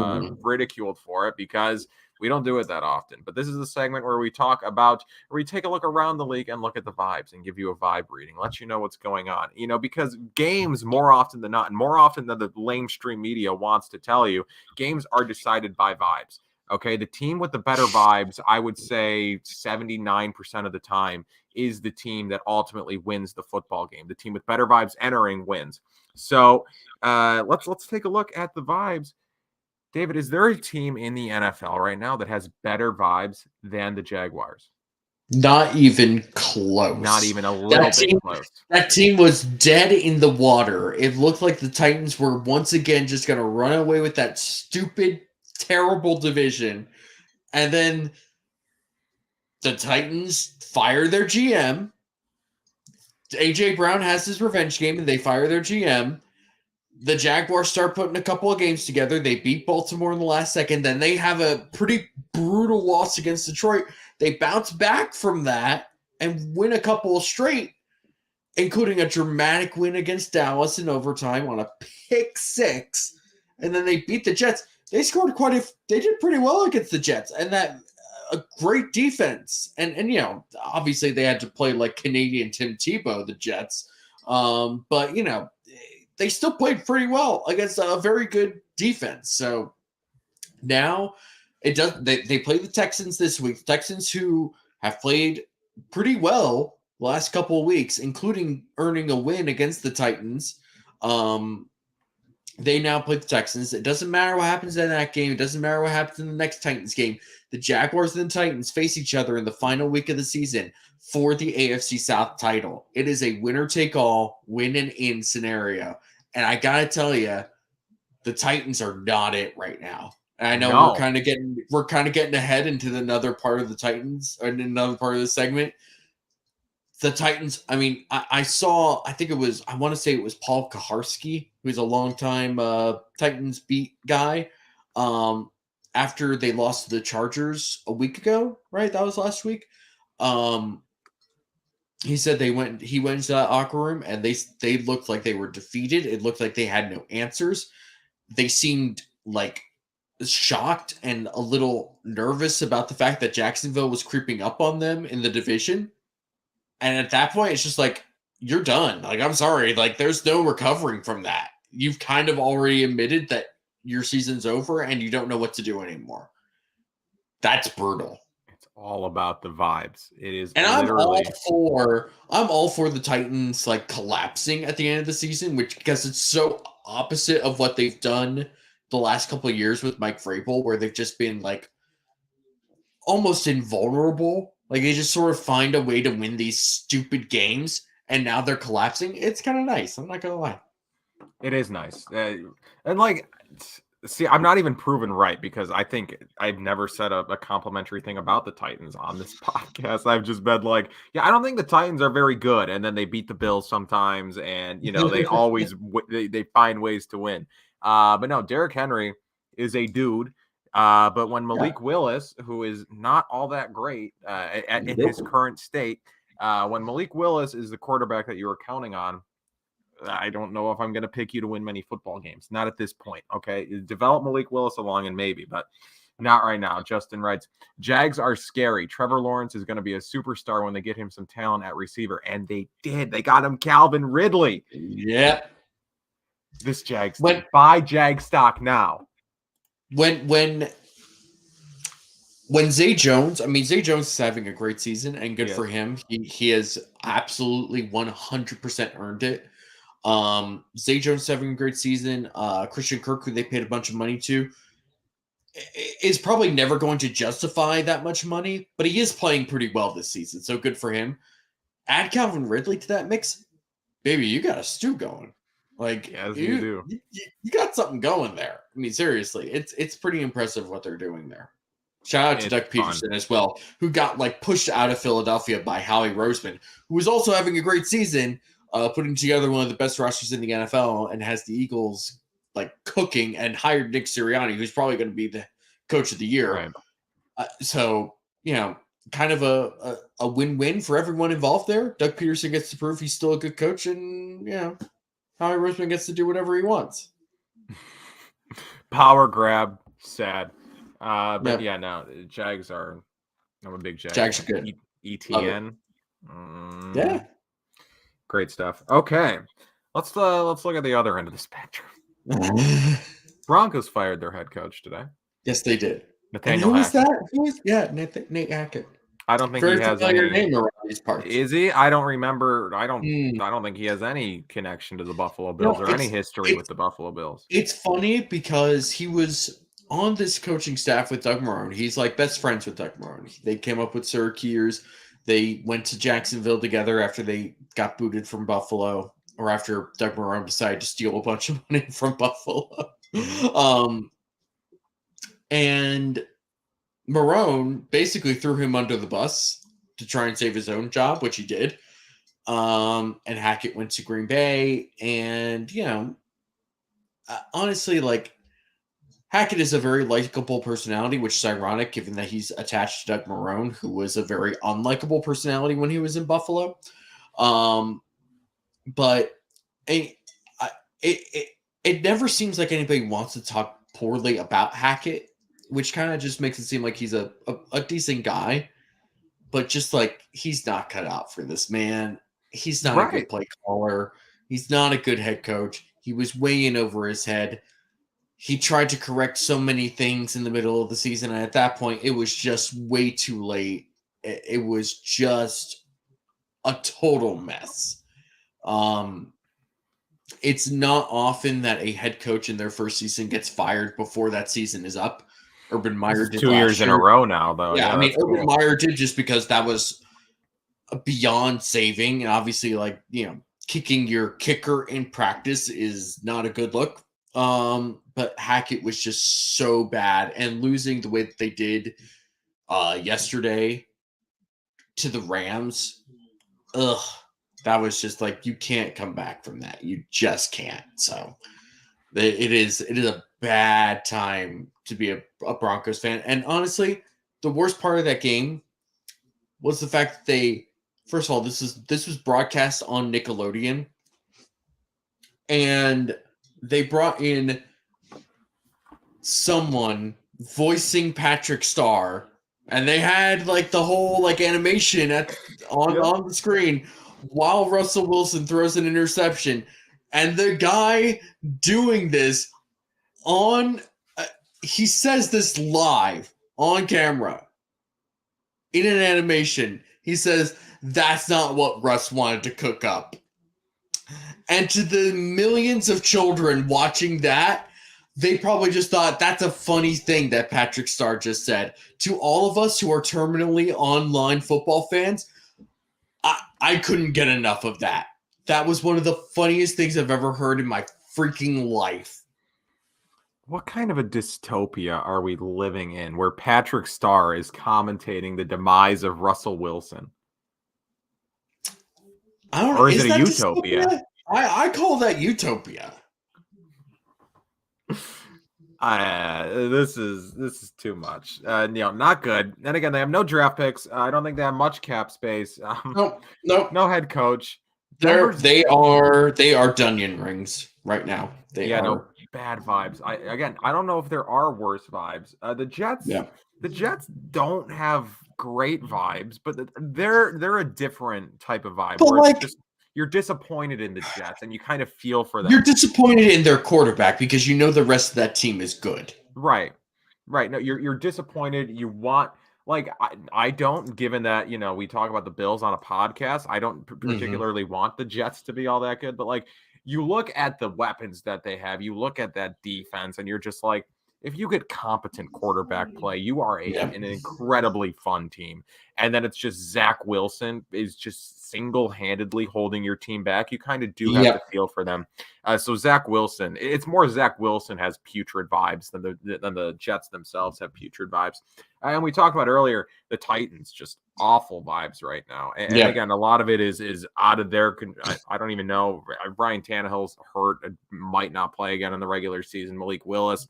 ridiculed for it because we don't do it that often. But this is the segment where we take a look around the league and look at the vibes and give you a vibe reading, let you know what's going on. Because games, more often than not, and more often than the lamestream media wants to tell you, games are decided by vibes. Okay, the team with the better vibes, I would say 79% of the time, is the team that ultimately wins the football game. The team with better vibes entering wins. So let's take a look at the vibes. David, is there a team in the NFL right now that has better vibes than the Jaguars? Not even close. Not even a little bit close. That team was dead in the water. It looked like the Titans were once again just going to run away with that stupid, terrible division. And then the Titans fire their GM. A.J. Brown has his revenge game, and they fire their GM. The Jaguars start putting a couple of games together. They beat Baltimore in the last second. Then they have a pretty brutal loss against Detroit. They bounce back from that and win a couple of straight, including a dramatic win against Dallas in overtime on a pick six. And then they beat the Jets. They scored they did pretty well against the Jets. And that a great defense. And obviously they had to play like Canadian Tim Tebow, the Jets. But they still played pretty well against a very good defense. So now they play the Texans this week. The Texans, who have played pretty well the last couple of weeks, including earning a win against the Titans. They now play the Texans. It doesn't matter what happens in that game. It doesn't matter what happens in the next Titans game. The Jaguars and the Titans face each other in the final week of the season for the AFC South title. It is a winner-take-all, win-and-in scenario. And I got to tell you, the Titans are not it right now. And I know we're kind of getting ahead into another part of the Titans, or another part of the segment. The Titans, I mean, I want to say it was Paul Kaharski, who's a longtime Titans beat guy. After they lost to the Chargers a week ago, right? That was last week. He said he went into that locker room and they looked like they were defeated. It looked like they had no answers. They seemed like shocked and a little nervous about the fact that Jacksonville was creeping up on them in the division. And at that point, it's just like, you're done. Like, I'm sorry. Like, there's no recovering from that. You've kind of already admitted that your season's over and you don't know what to do anymore. That's brutal. It's all about the vibes. It is, and literally... I'm all for the Titans like collapsing at the end of the season, because it's so opposite of what they've done the last couple of years with Mike Vrabel, where they've just been like almost invulnerable. Like, they just sort of find a way to win these stupid games, and now they're collapsing. It's kind of nice. I'm not going to lie. It is nice. And, like, See, I'm not even proven right because I think I've never said a complimentary thing about the Titans on this podcast. I've just been like, yeah, I don't think the Titans are very good, and then they beat the Bills sometimes, and they always they find ways to win. But no, Derrick Henry is a dude. But when Malik Willis, who is not all that great in his current state, when Malik Willis is the quarterback that you were counting on, I don't know if I'm going to pick you to win many football games. Not at this point. Okay. Develop Malik Willis along and maybe, but not right now. Justin writes, Jags are scary. Trevor Lawrence is going to be a superstar when they get him some talent at receiver. And they did. They got him Calvin Ridley. Yep. This Jags. Buy Jag stock now. When Zay Jones, Zay Jones is having a great season and good for him. He has absolutely 100% earned it. Zay Jones having a great season. Christian Kirk, who they paid a bunch of money to, is probably never going to justify that much money, but he is playing pretty well this season, so good for him. Add Calvin Ridley to that mix, baby, you got a stew going. Like, yes, you do. You got something going there. Seriously, it's pretty impressive what they're doing there. Shout out to Doug Peterson as well, who got pushed out of Philadelphia by Howie Roseman, who was also having a great season. Putting together one of the best rosters in the NFL and has the Eagles cooking and hired Nick Sirianni, who's probably going to be the coach of the year. Right. So, kind of a win-win for everyone involved there. Doug Peterson gets to prove he's still a good coach, and, Howie Roseman gets to do whatever he wants. Power grab. Sad. But no, Jags are, I'm a big Jags are good. ETN. Yeah. Great stuff. Okay, let's look at the other end of the spectrum. Broncos fired their head coach today. Yes, they did. Nathaniel Hackett. Who is that? Nate Hackett. I don't think Very he has any name around these parts. Is he? I don't remember. I don't think he has any connection to the Buffalo Bills or any history with the Buffalo Bills. It's funny because he was on this coaching staff with Doug Marrone. He's best friends with Doug Marrone. They came up with Syracuse. They went to Jacksonville together after they got booted from Buffalo, or after Doug Marrone decided to steal a bunch of money from Buffalo. And Marrone basically threw him under the bus to try and save his own job, which he did. And Hackett went to Green Bay. And, honestly, Hackett is a very likable personality, which is ironic given that he's attached to Doug Marrone, who was a very unlikable personality when he was in Buffalo. But it never seems like anybody wants to talk poorly about Hackett, which kind of just makes it seem like he's a decent guy. But just he's not cut out for this, man. He's not a good play caller. He's not a good head coach. He was way in over his head. He tried to correct so many things in the middle of the season, and at that point, it was just way too late. It was just a total mess. It's not often that a head coach in their first season gets fired before that season is up. Urban Meyer did 2 years in a row now, though. Yeah, Urban Meyer did just because that was beyond saving, and obviously, kicking your kicker in practice is not a good look. But Hackett was just so bad, and losing the way that they did yesterday to the Rams, that was just you can't come back from that. You just can't. So it is a bad time to be a Broncos fan. And honestly, the worst part of that game was the fact that first of all, this was broadcast on Nickelodeon, and they brought in someone voicing Patrick Starr, and they had the whole animation on the screen while Russell Wilson throws an interception, and the guy doing this he says this live on camera in an animation. He says, "That's not what Russ wanted to cook up." And to the millions of children watching that, they probably just thought that's a funny thing that Patrick Starr just said. To all of us who are terminally online football fans, I couldn't get enough of that. That was one of the funniest things I've ever heard in my freaking life. What kind of a dystopia are we living in where Patrick Starr is commentating the demise of Russell Wilson? I don't know. Or is Is it a that utopia? dystopia? I call that utopia. This is too much. Not good. And again, they have no draft picks. I don't think they have much cap space. Nope. No head coach. They are Dunyan rings right now. They are. No bad vibes. I don't know if there are worse vibes. The Jets. Yeah. The Jets don't have great vibes, but they're a different type of vibe. But where it's just, you're disappointed in the Jets, and you kind of feel for them. You're disappointed in their quarterback because you know the rest of that team is good. Right. No, you're disappointed. You want, like, I don't, given that, we talk about the Bills on a podcast, I don't particularly want the Jets to be all that good, but like, you look at the weapons that they have, you look at that defense, and you're just like, if you get competent quarterback play, you are an incredibly fun team. And then it's just Zach Wilson is just single-handedly holding your team back. You kind of do have to feel for them. So Zach Wilson, it's more Zach Wilson has putrid vibes than the Jets themselves have putrid vibes. And we talked about earlier, the Titans, just awful vibes right now. And again, a lot of it is out of their I don't even know. Ryan Tannehill's hurt, might not play again in the regular season. Malik Willis.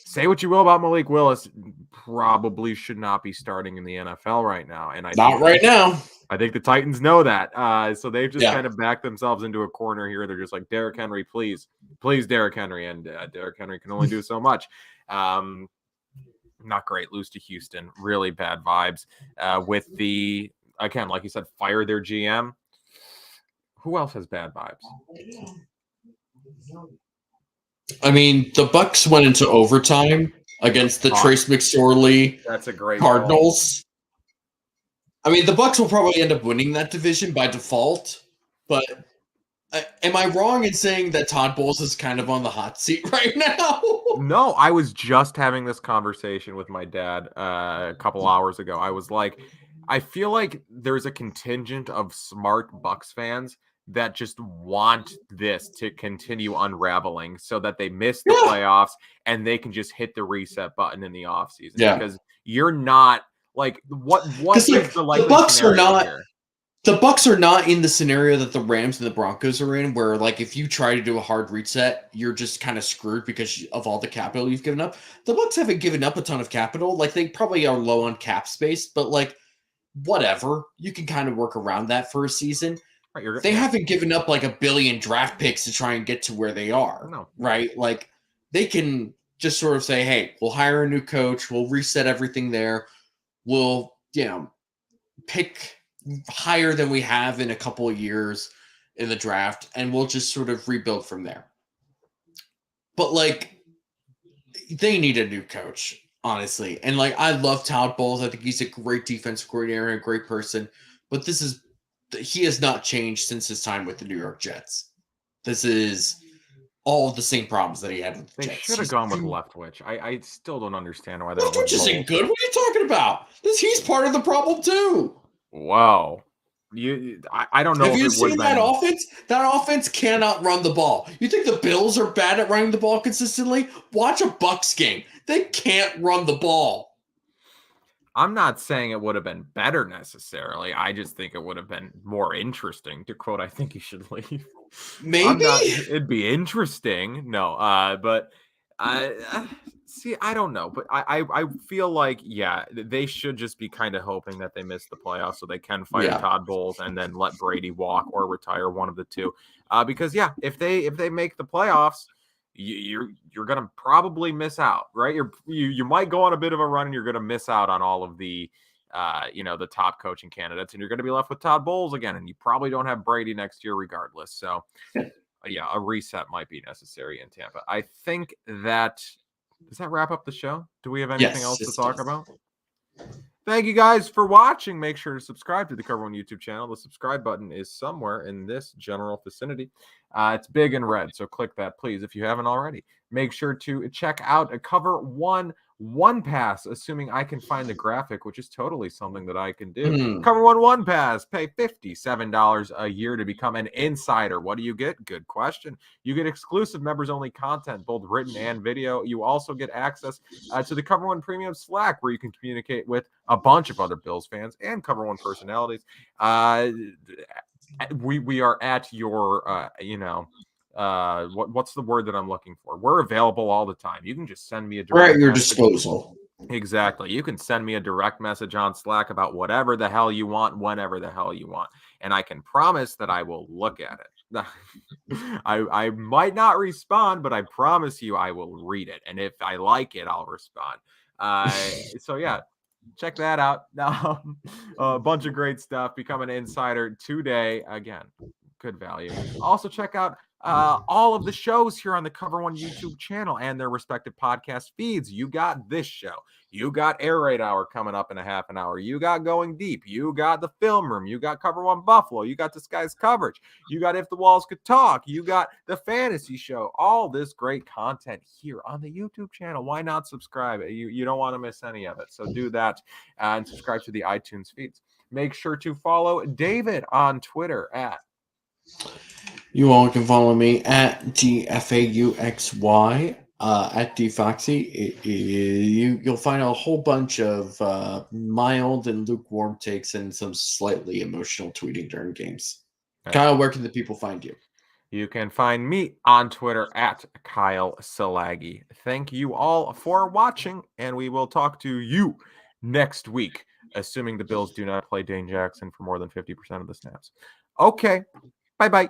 Say what you will about Malik Willis, probably should not be starting in the NFL right now. And right now. I think the Titans know that. So they've just kind of backed themselves into a corner here. They're just like, Derrick Henry, please, Derrick Henry. And Derrick Henry can only do so much. Not great. Lose to Houston. Really bad vibes. With the, again, like you said, fire their GM. Who else has bad vibes? I mean, the Bucks went into overtime against the Trace McSorley That's a great Cardinals. Goal. I mean, the Bucks will probably end up winning that division by default, but am I wrong in saying that Todd Bowles is kind of on the hot seat right now? No, I was just having this conversation with my dad a couple hours ago. I was like, I feel like there's a contingent of smart Bucks fans that just want this to continue unraveling so that they miss the playoffs and they can just hit the reset button in the offseason. Because you're not like what is the likely Bucks scenario are not here? The Bucks are not in the scenario that the Rams and the Broncos are in, where like if you try to do a hard reset, you're just kind of screwed because of all the capital you've given up. The Bucks haven't given up a ton of capital. Like they probably are low on cap space, but like whatever, you can kind of work around that for a season. They haven't given up like $1 billion draft picks to try and get to where they are. No. Right? Like they can just sort of say, hey, we'll hire a new coach. We'll reset everything there. We'll, pick higher than we have in a couple of years in the draft, and we'll just sort of rebuild from there. But like they need a new coach, honestly. And like I love Todd Bowles. I think he's a great defensive coordinator and a great person. But he has not changed since his time with the New York Jets. This is all of the same problems that he had with the Jets. They should have gone with Leftwich. I still don't understand why that Leftwich isn't good. What are you talking about? He's part of the problem too. Wow. I don't know. Have you seen that offense? That offense cannot run the ball. You think the Bills are bad at running the ball consistently? Watch a Bucks game. They can't run the ball. I'm not saying it would have been better necessarily. I just think it would have been more interesting. To quote, I think you should leave. Maybe it'd be interesting. No, but see, I don't know. But I feel like, they should just be kind of hoping that they miss the playoffs so they can fire Todd Bowles and then let Brady walk or retire, one of the two. Because if they make the playoffs, you're gonna probably miss out, right? You might go on a bit of a run and you're gonna miss out on all of the the top coaching candidates, and you're gonna be left with Todd Bowles again, and you probably don't have Brady next year regardless. So a reset might be necessary in Tampa. I think that does that wrap up the show? Do we have anything else to talk about? Thank you guys for watching. Make sure to subscribe to the Cover One YouTube channel. The subscribe button is somewhere in this general vicinity. It's big in red, so click that, please, if you haven't already. Make sure to check out a Cover One Pass, assuming I can find the graphic, which is totally something that I can do. Cover One Pass. Pay $57 a year to become an insider. What do you get? Good question. You get exclusive members-only content, both written and video. You also get access to the Cover One Premium Slack, where you can communicate with a bunch of other Bills fans and Cover One personalities. We are at your, what's the word that I'm looking for? We're available all the time. You can just send me a direct We're at your message. disposal. Exactly. You can send me a direct message on Slack about whatever the hell you want, whenever the hell you want. And I can promise that I will look at it. I might not respond, but I promise you I will read it. And if I like it, I'll respond. So yeah, check that out. A bunch of great stuff. Become an insider today. Again, good value. Also check out all of the shows here on the Cover One YouTube channel and their respective podcast feeds. You got this show. You got Air Raid Hour coming up in a half an hour. You got Going Deep. You got The Film Room. You got Cover One Buffalo. You got Disguised Coverage. You got If the Walls Could Talk. You got The Fantasy Show. All this great content here on the YouTube channel. Why not subscribe? You don't want to miss any of it. So do that and subscribe to the iTunes feeds. Make sure to follow David on Twitter at. You all can follow me at GFAUXY, at DFoxy. You'll find a whole bunch of mild and lukewarm takes and some slightly emotional tweeting during games. Kyle, where can the people find you? You can find me on Twitter at Kyle Silagyi. Thank you all for watching, and we will talk to you next week, assuming the Bills do not play Dane Jackson for more than 50% of the snaps. Okay, bye-bye.